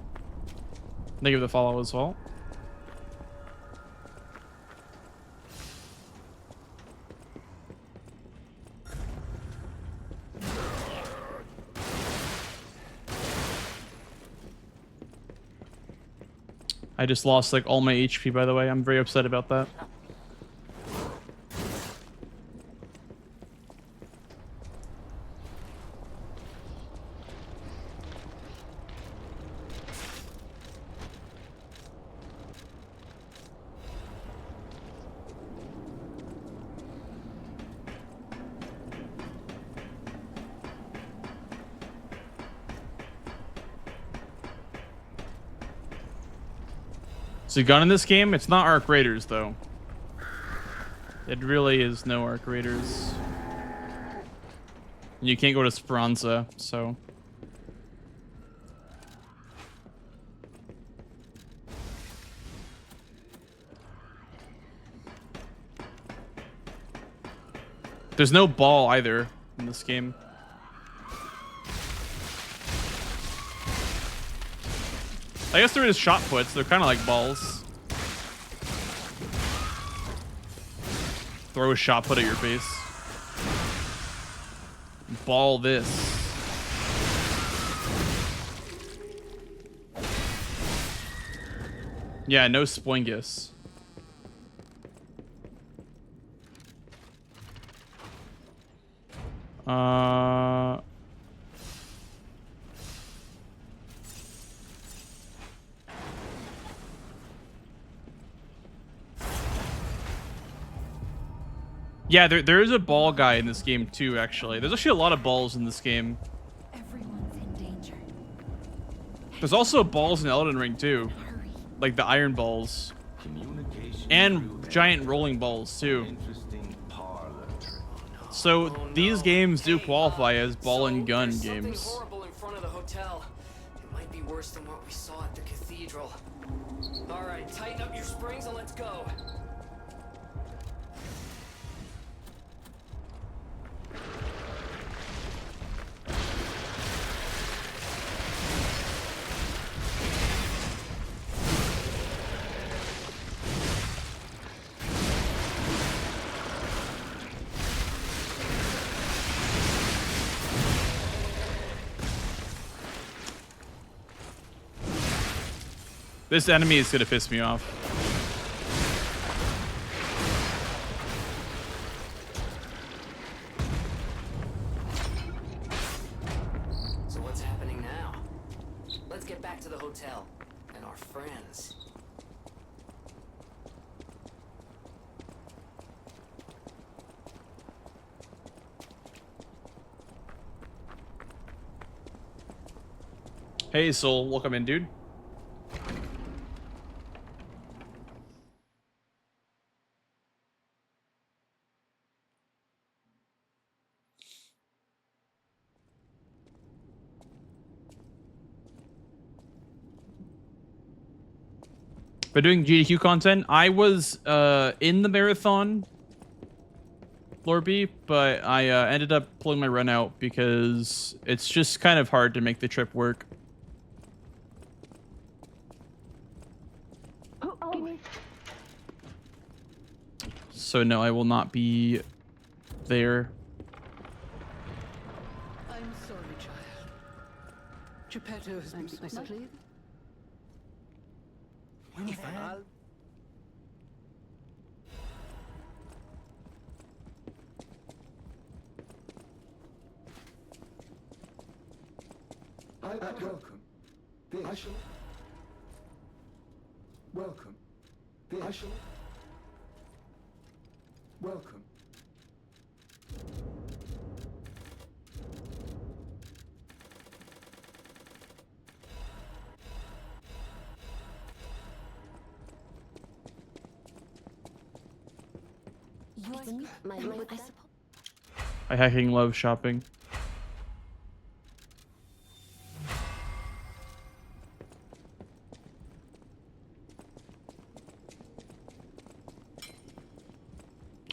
Thank you for the follow as well. I just lost like all my HP, by the way. I'm very upset about that. So gun in this game, it's not Arc Raiders though. It really is no Arc Raiders. You can't go to Speranza, so. There's no ball either in this game. I guess there is shot puts. They're kind of like balls. Throw a shot put at your face. Ball this. Yeah, no Spoingus. Yeah, there is a ball guy in this game too, actually. There's actually a lot of balls in this game. Everyone's in danger. There's also balls in Elden Ring too. Hurry. Like the iron balls. And giant rolling balls too. So these games do qualify as ball and gun There's games. something horrible in front of the hotel. It might be worse than what we saw at the cathedral. All right, tighten up your springs and let's go. This enemy is gonna piss me off. So what's happening now? Let's get back to the hotel and our friends. Hey Soul, welcome in, dude. But doing GDQ content, I was in the marathon, Lord B, but I ended up pulling my run out because it's just kind of hard to make the trip work. So no, I will not be there. I'm sorry, child. Geppetto has been please. Welcome. I shall. Welcome. I shall. Welcome. I hacking love shopping.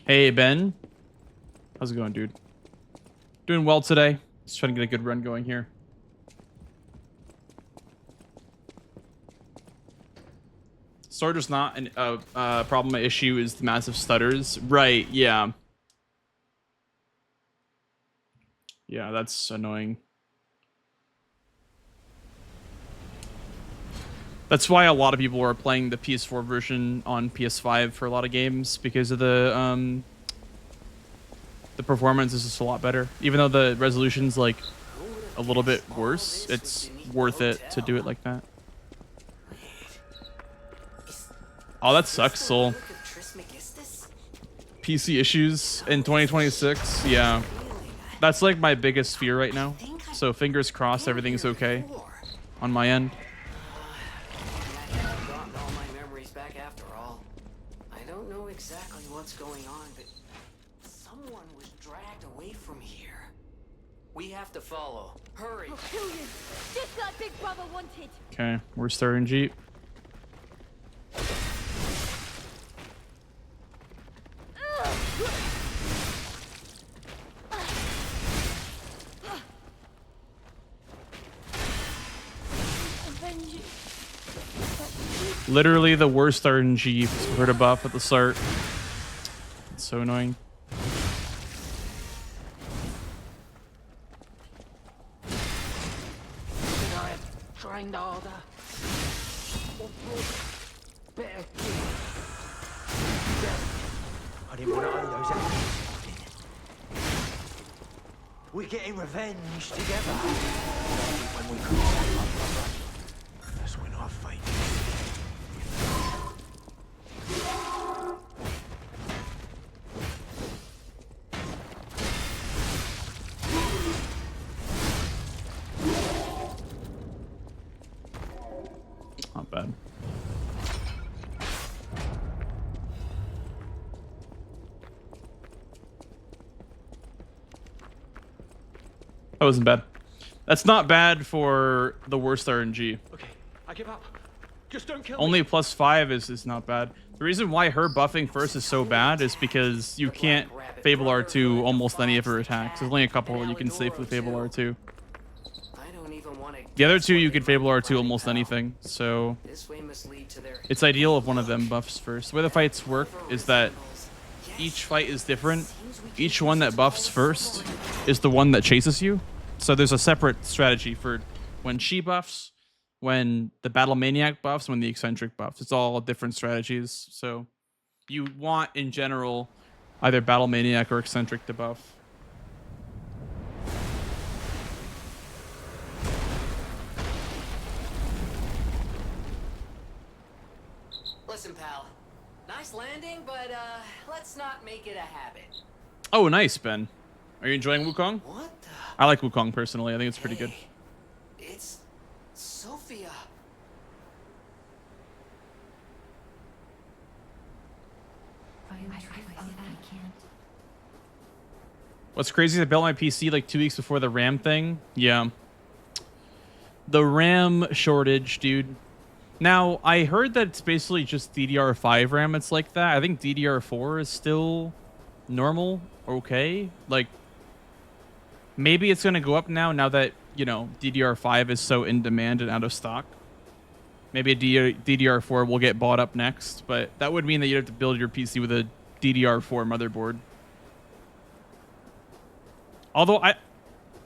Hey Ben, how's it going, dude? Doing well today. Just trying to get a good run going here. Starter's not a problem. Issue is the massive stutters. Right? Yeah. Yeah, that's annoying. That's why a lot of people are playing the PS4 version on PS5 for a lot of games, because of the performance is just a lot better. Even though the resolution's like a little bit worse, it's worth it to do it like that. Oh, that sucks, Soul. PC issues in 2026, yeah. That's like my biggest fear right now. So fingers crossed everything's okay on my end. I haven't gotten all my memories back after all. I don't know exactly what's going on, but someone was dragged away from here. We have to follow. Hurry. I'll kill you. Just like Big Brother wanted. Okay, we're starting Jeep. Literally the worst RNG for the buff at the start. It's so annoying. Could I have trained harder? Or brought better gear? I didn't want to owe those actors. We're getting revenge together. When we cross that line, that's when I fate. Not bad. That wasn't bad. That's not bad for the worst RNG. Okay, I give up. Just don't kill Only me. +5 is not bad. The reason why her buffing first is so bad is because you can't Fable R2 almost any of her attacks. There's only a couple you can safely Fable R2. The other two you can Fable R2 almost anything, so it's ideal if one of them buffs first. The way the fights work is that each fight is different. Each one that buffs first is the one that chases you. So there's a separate strategy for when she buffs, when the Battle Maniac buffs, when the Eccentric buffs. It's all different strategies. So you want, in general, either Battle Maniac or Eccentric to buff. Listen, pal. Nice landing, but let's not make it a habit. Oh, nice, Ben. Are you enjoying Wukong? What? I like Wukong personally. I think it's pretty good. It's Sophia. I can't. What's crazy is I built my PC like 2 weeks before the RAM thing. Yeah. The RAM shortage, dude. Now, I heard that it's basically just DDR5 RAM. It's like that. I think DDR4 is still normal. Okay. Like, maybe it's going to go up now that, you know, DDR5 is so in demand and out of stock. Maybe a DDR4 will get bought up next, but that would mean that you'd have to build your PC with a DDR4 motherboard. Although,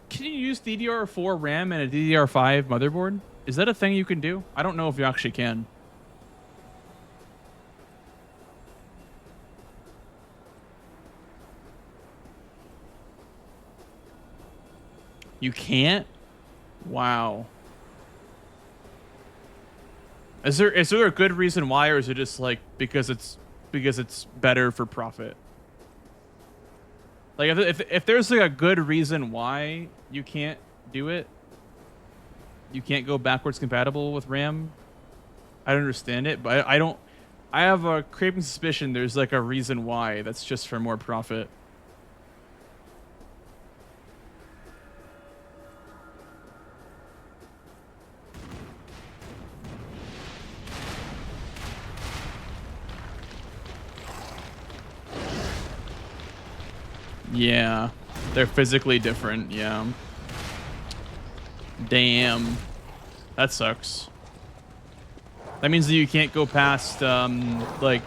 can you use DDR4 RAM and a DDR5 motherboard? Is that a thing you can do? I don't know if you actually can. You can't? Wow. Is there a good reason why, or is it just like because it's better for profit? Like if there's like a good reason why you can't do it, you can't go backwards compatible with RAM. I don't understand it, but I don't. I have a creeping suspicion there's like a reason why that's just for more profit. Yeah, they're physically different. Yeah. Damn, that sucks. That means that you can't go past like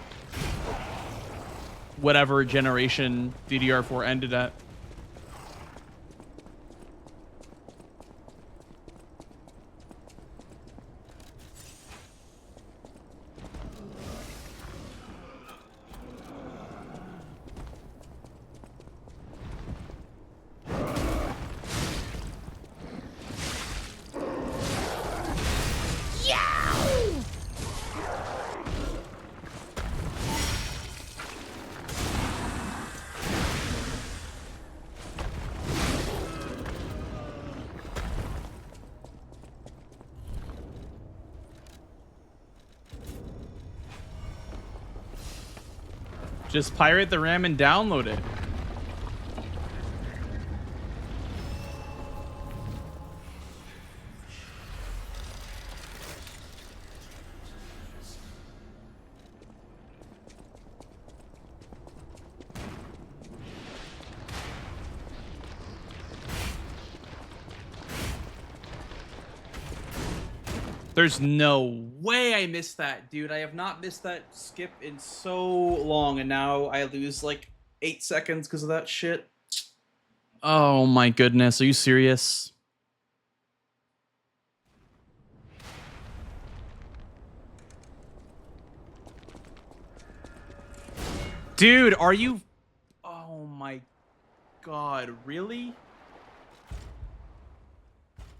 whatever generation DDR4 ended at. Just pirate the RAM and download it. There's no way I missed that, dude. I have not missed that skip in so long, and now I lose like 8 seconds because of that shit. Oh my goodness, are you serious? Dude, are you... Oh my god, really?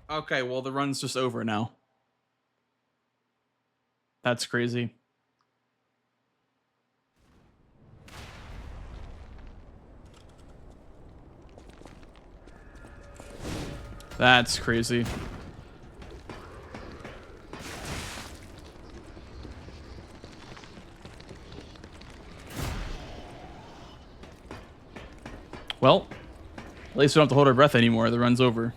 Okay, well the run's just over now. That's crazy. That's crazy. Well, at least we don't have to hold our breath anymore. The run's over.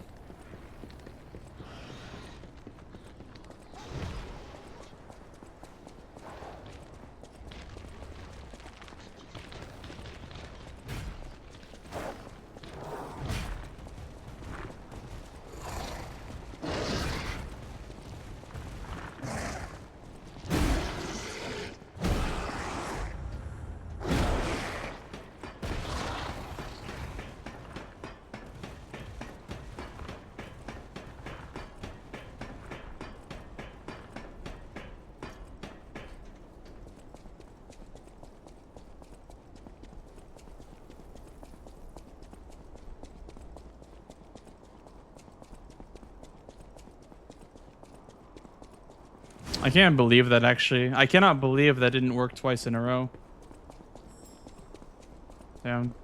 I can't believe that actually. I cannot believe that didn't work twice in a row. Damn.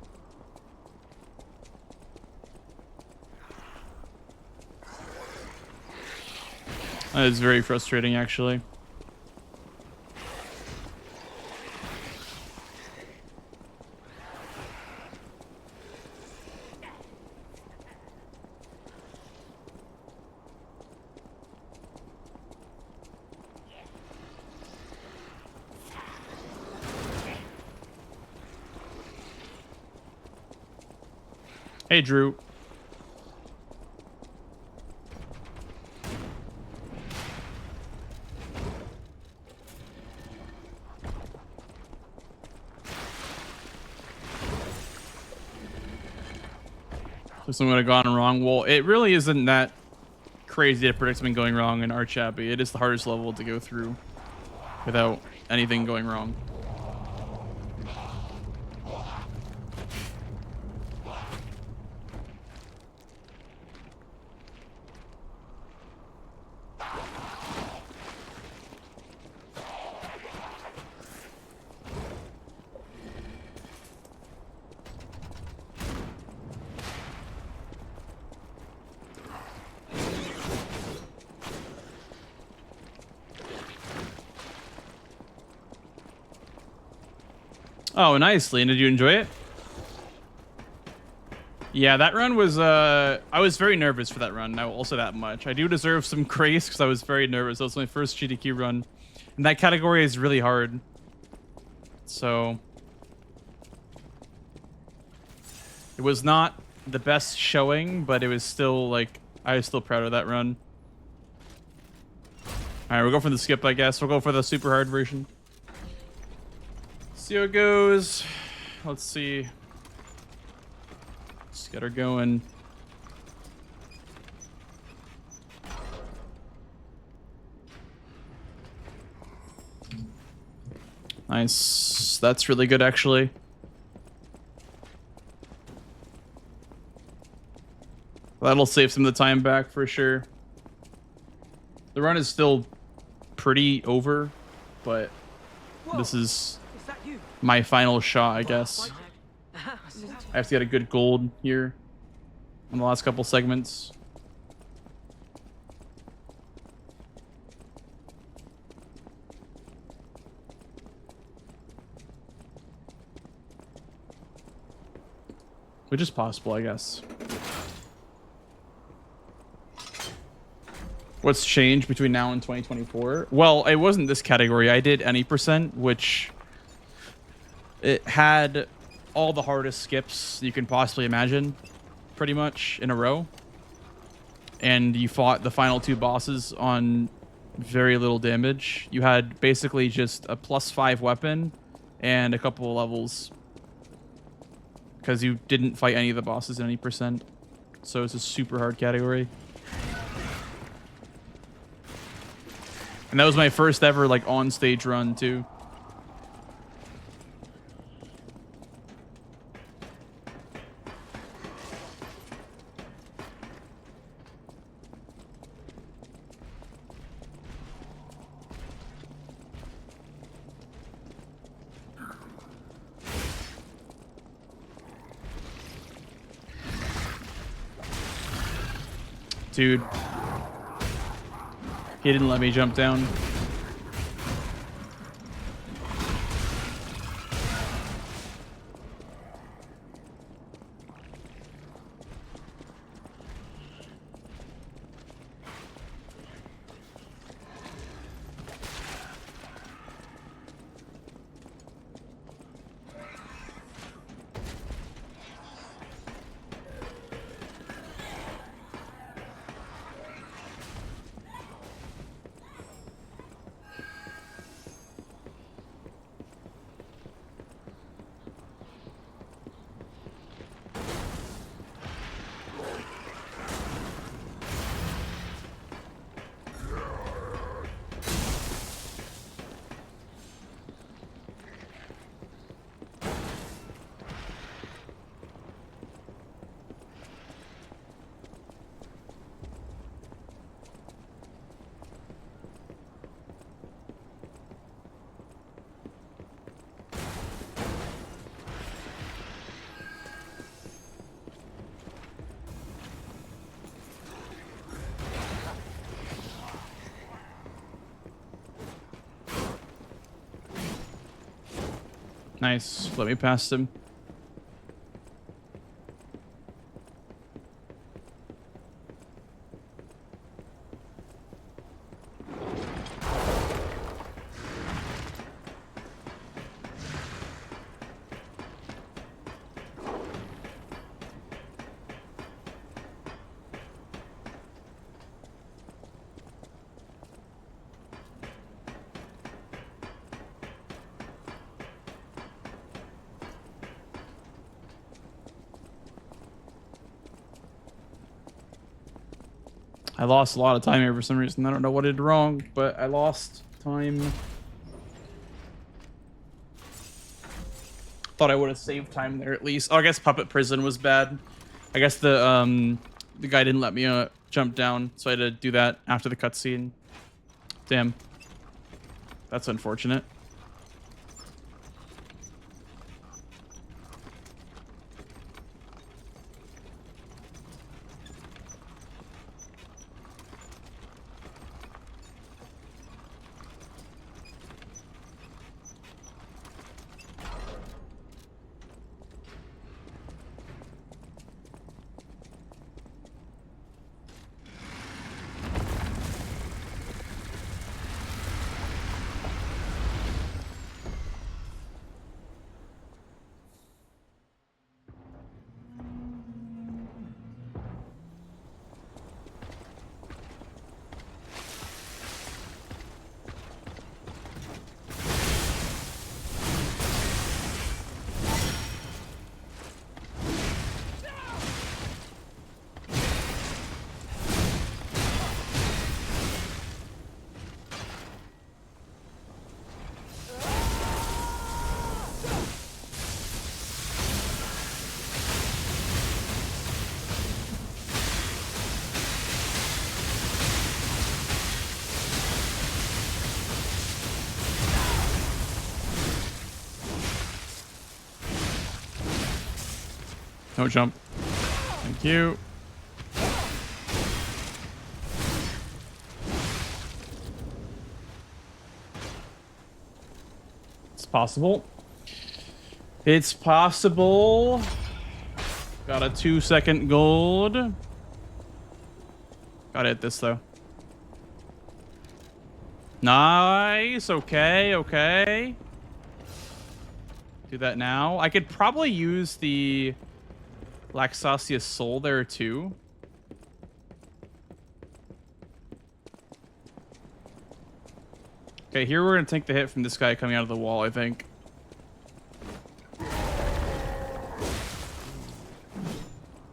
That is very frustrating actually. Hey, Drew. So something would have gone wrong. Well, it really isn't that crazy to predict something going wrong in Arch Abbey. It is the hardest level to go through without anything going wrong. Oh, nice, Lena. Did you enjoy it? Yeah, that run was, I was very nervous for that run. I will also that much. I do deserve some grace because I was very nervous. That was my first GDQ run. And that category is really hard. So... it was not the best showing, but it was still, like, I was still proud of that run. Alright, we'll go for the skip, I guess. We'll go for the super hard version. See how it goes. Let's see. Let's get her going. Nice. That's really good, actually. That'll save some of the time back for sure. The run is still pretty over, but this is my final shot, I guess. I have to get a good gold here on the last couple segments. which is possible, I guess. What's changed between now and 2024? Well, it wasn't this category. I did any percent, which it had all the hardest skips you can possibly imagine, pretty much in a row. And you fought the final 2 bosses on very little damage. You had basically just a +5 weapon and a couple of levels, because you didn't fight any of the bosses in any percent. So it's a super hard category. And that was my first ever like on stage run too. Dude. He didn't let me jump down. Nice. Let me pass him. I lost a lot of time here for some reason. I don't know what I did wrong, but I lost time. Thought I would have saved time there at least. Oh, I guess Puppet Prison was bad. I guess the guy didn't let me jump down, so I had to do that after the cutscene. Damn. That's unfortunate. No jump. Thank you. It's possible. It's possible. Got a 2-second gold. Gotta hit this though. Nice. Okay, okay. Do that now. I could probably use the Laxasia soul there too. Okay, here we're gonna take the hit from this guy coming out of the wall, I think.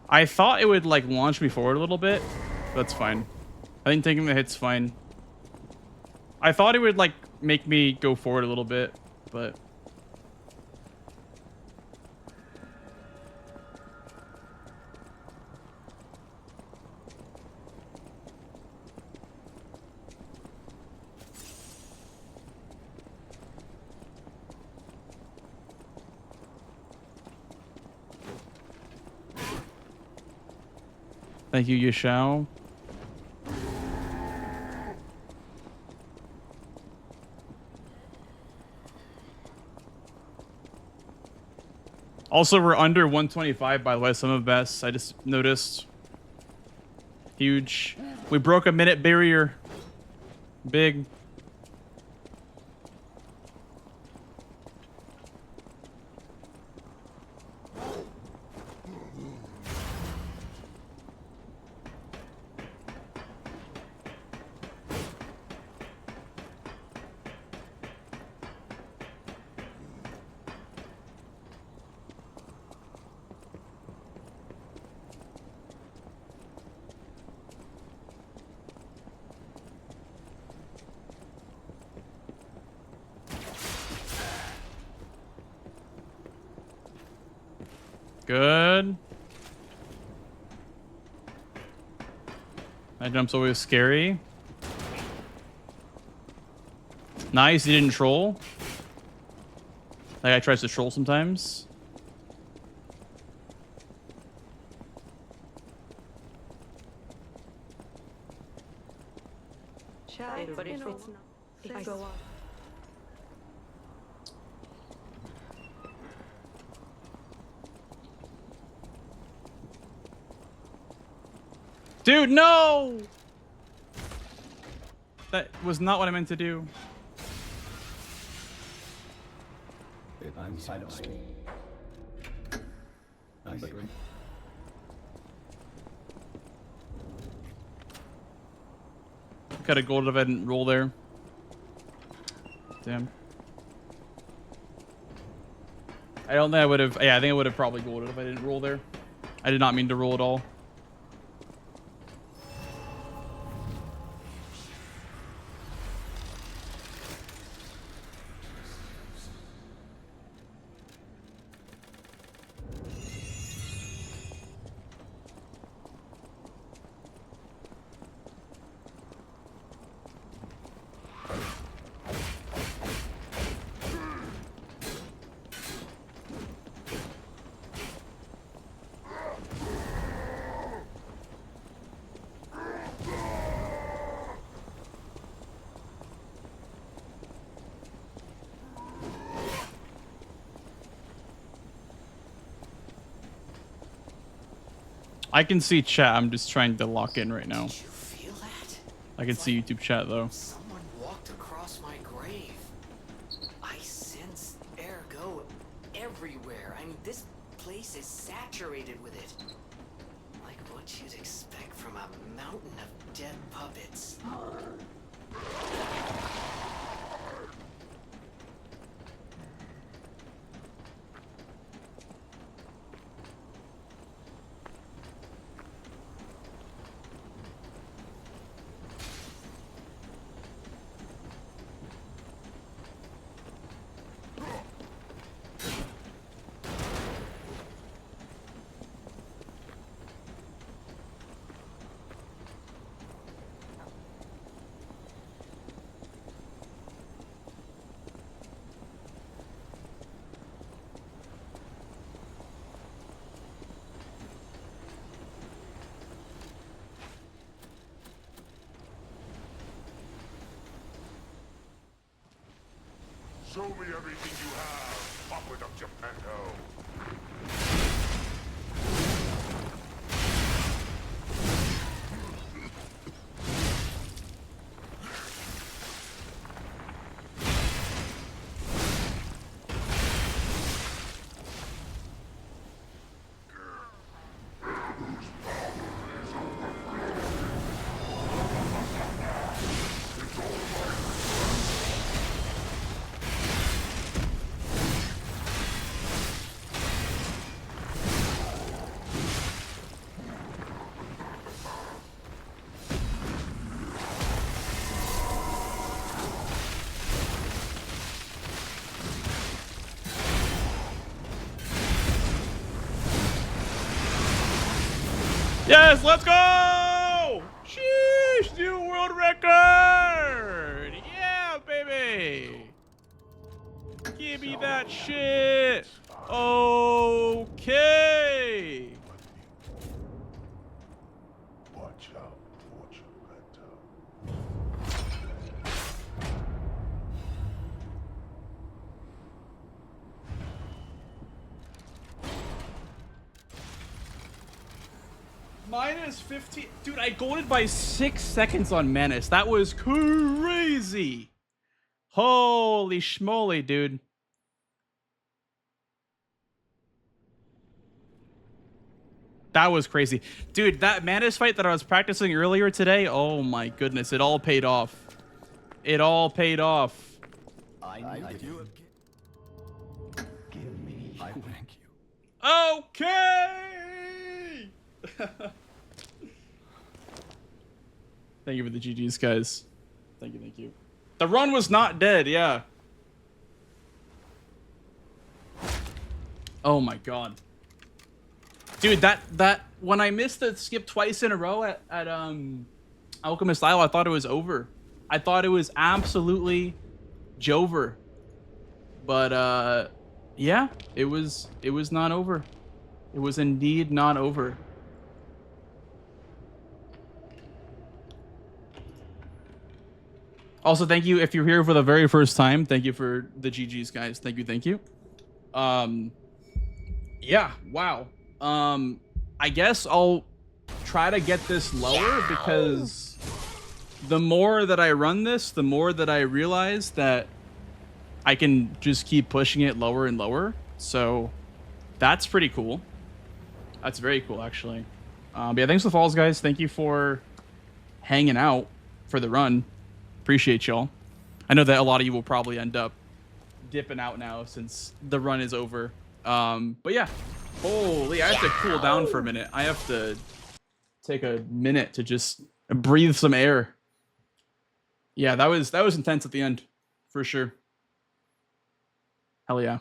I thought it would like launch me forward a little bit. That's fine. I think taking the hit's fine. I thought it would like make me go forward a little bit, but thank you, Yashao. Also, we're under 125, by the way, some of best. I just noticed. Huge. We broke a minute barrier. Big. Good. That jump's always scary. Nice, he didn't troll. That guy tries to troll sometimes. But if it's not, I go on. Dude, no! That was not what I meant to do. Could have gold if I didn't roll there. Damn. I don't think I would have. Yeah, I think I would have probably golded if I didn't roll there. I did not mean to roll at all. I can see chat. I'm just trying to lock in right now. Did you feel that? I can see YouTube chat though. Someone walked across my grave. I sense ergo everywhere. I mean, this place is saturated with it. Like what you'd expect from a mountain of dead puppets. Show me everything you have, Papa of Geppetto. guys, let's go! Sheesh, new world record! Yeah, baby! Give me that shit! Okay! Watch out, fortune hunter. Minus 15. Dude, I golded by 6 seconds on Manus. That was crazy. Holy schmoly, dude. That was crazy. Dude, that Manus fight that I was practicing earlier today, oh my goodness, it all paid off. It all paid off. I need you. Give me. I thank you. Okay! Thank you for the GGs, guys. Thank you, thank you. The run was not dead, yeah. Oh my god. Dude, that when I missed the skip twice in a row at Alchemist Isle, I thought it was over. I thought it was absolutely Jover. But yeah, it was not over. It was indeed not over. Also, thank you if you're here for the very first time. Thank you for the GGs, guys. Thank you, thank you. Yeah, wow. I guess I'll try to get this lower because the more that I run this, the more that I realize that I can just keep pushing it lower and lower. So that's pretty cool. That's very cool, actually. But yeah, thanks for the falls, guys. Thank you for hanging out for the run. Appreciate y'all. I know that a lot of you will probably end up dipping out now since the run is over. But yeah, holy, I have to cool down for a minute. I have to take a minute to just breathe some air. Yeah, that was intense at the end, for sure. Hell yeah.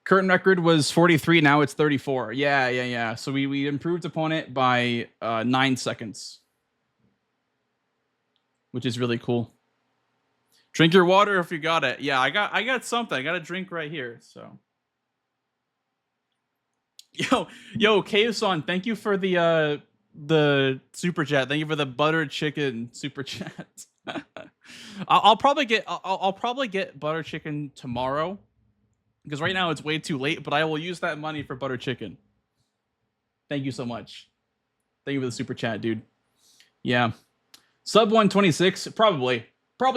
Current record was 43, now it's 34. Yeah. So we improved upon it by 9 seconds. Which is really cool. Drink your water if you got it. Yeah, I got something. I got a drink right here, so. Yo, Kaosan, thank you for the super chat. Thank you for the buttered chicken super chat. I'll probably get butter chicken tomorrow because right now it's way too late, but I will use that money for butter chicken. Thank you so much. Thank you for the super chat, dude. Yeah. Sub 126, probably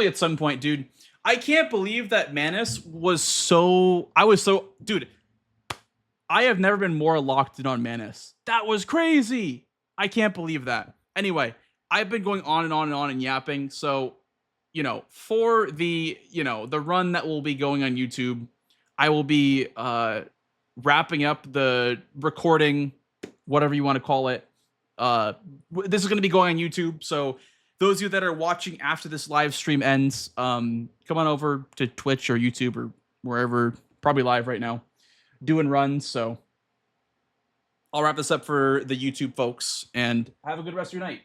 at some point, dude. I can't believe that Manus was so... Dude, I have never been more locked in on Manus. That was crazy. I can't believe that. Anyway, I've been going on and on and on and yapping. So, for the, the run that will be going on YouTube, I will be wrapping up the recording, whatever you want to call it. This is going to be going on YouTube, so... Those of you that are watching after this live stream ends, come on over to Twitch or YouTube or wherever, probably live right now, doing runs. So I'll wrap this up for the YouTube folks and have a good rest of your night.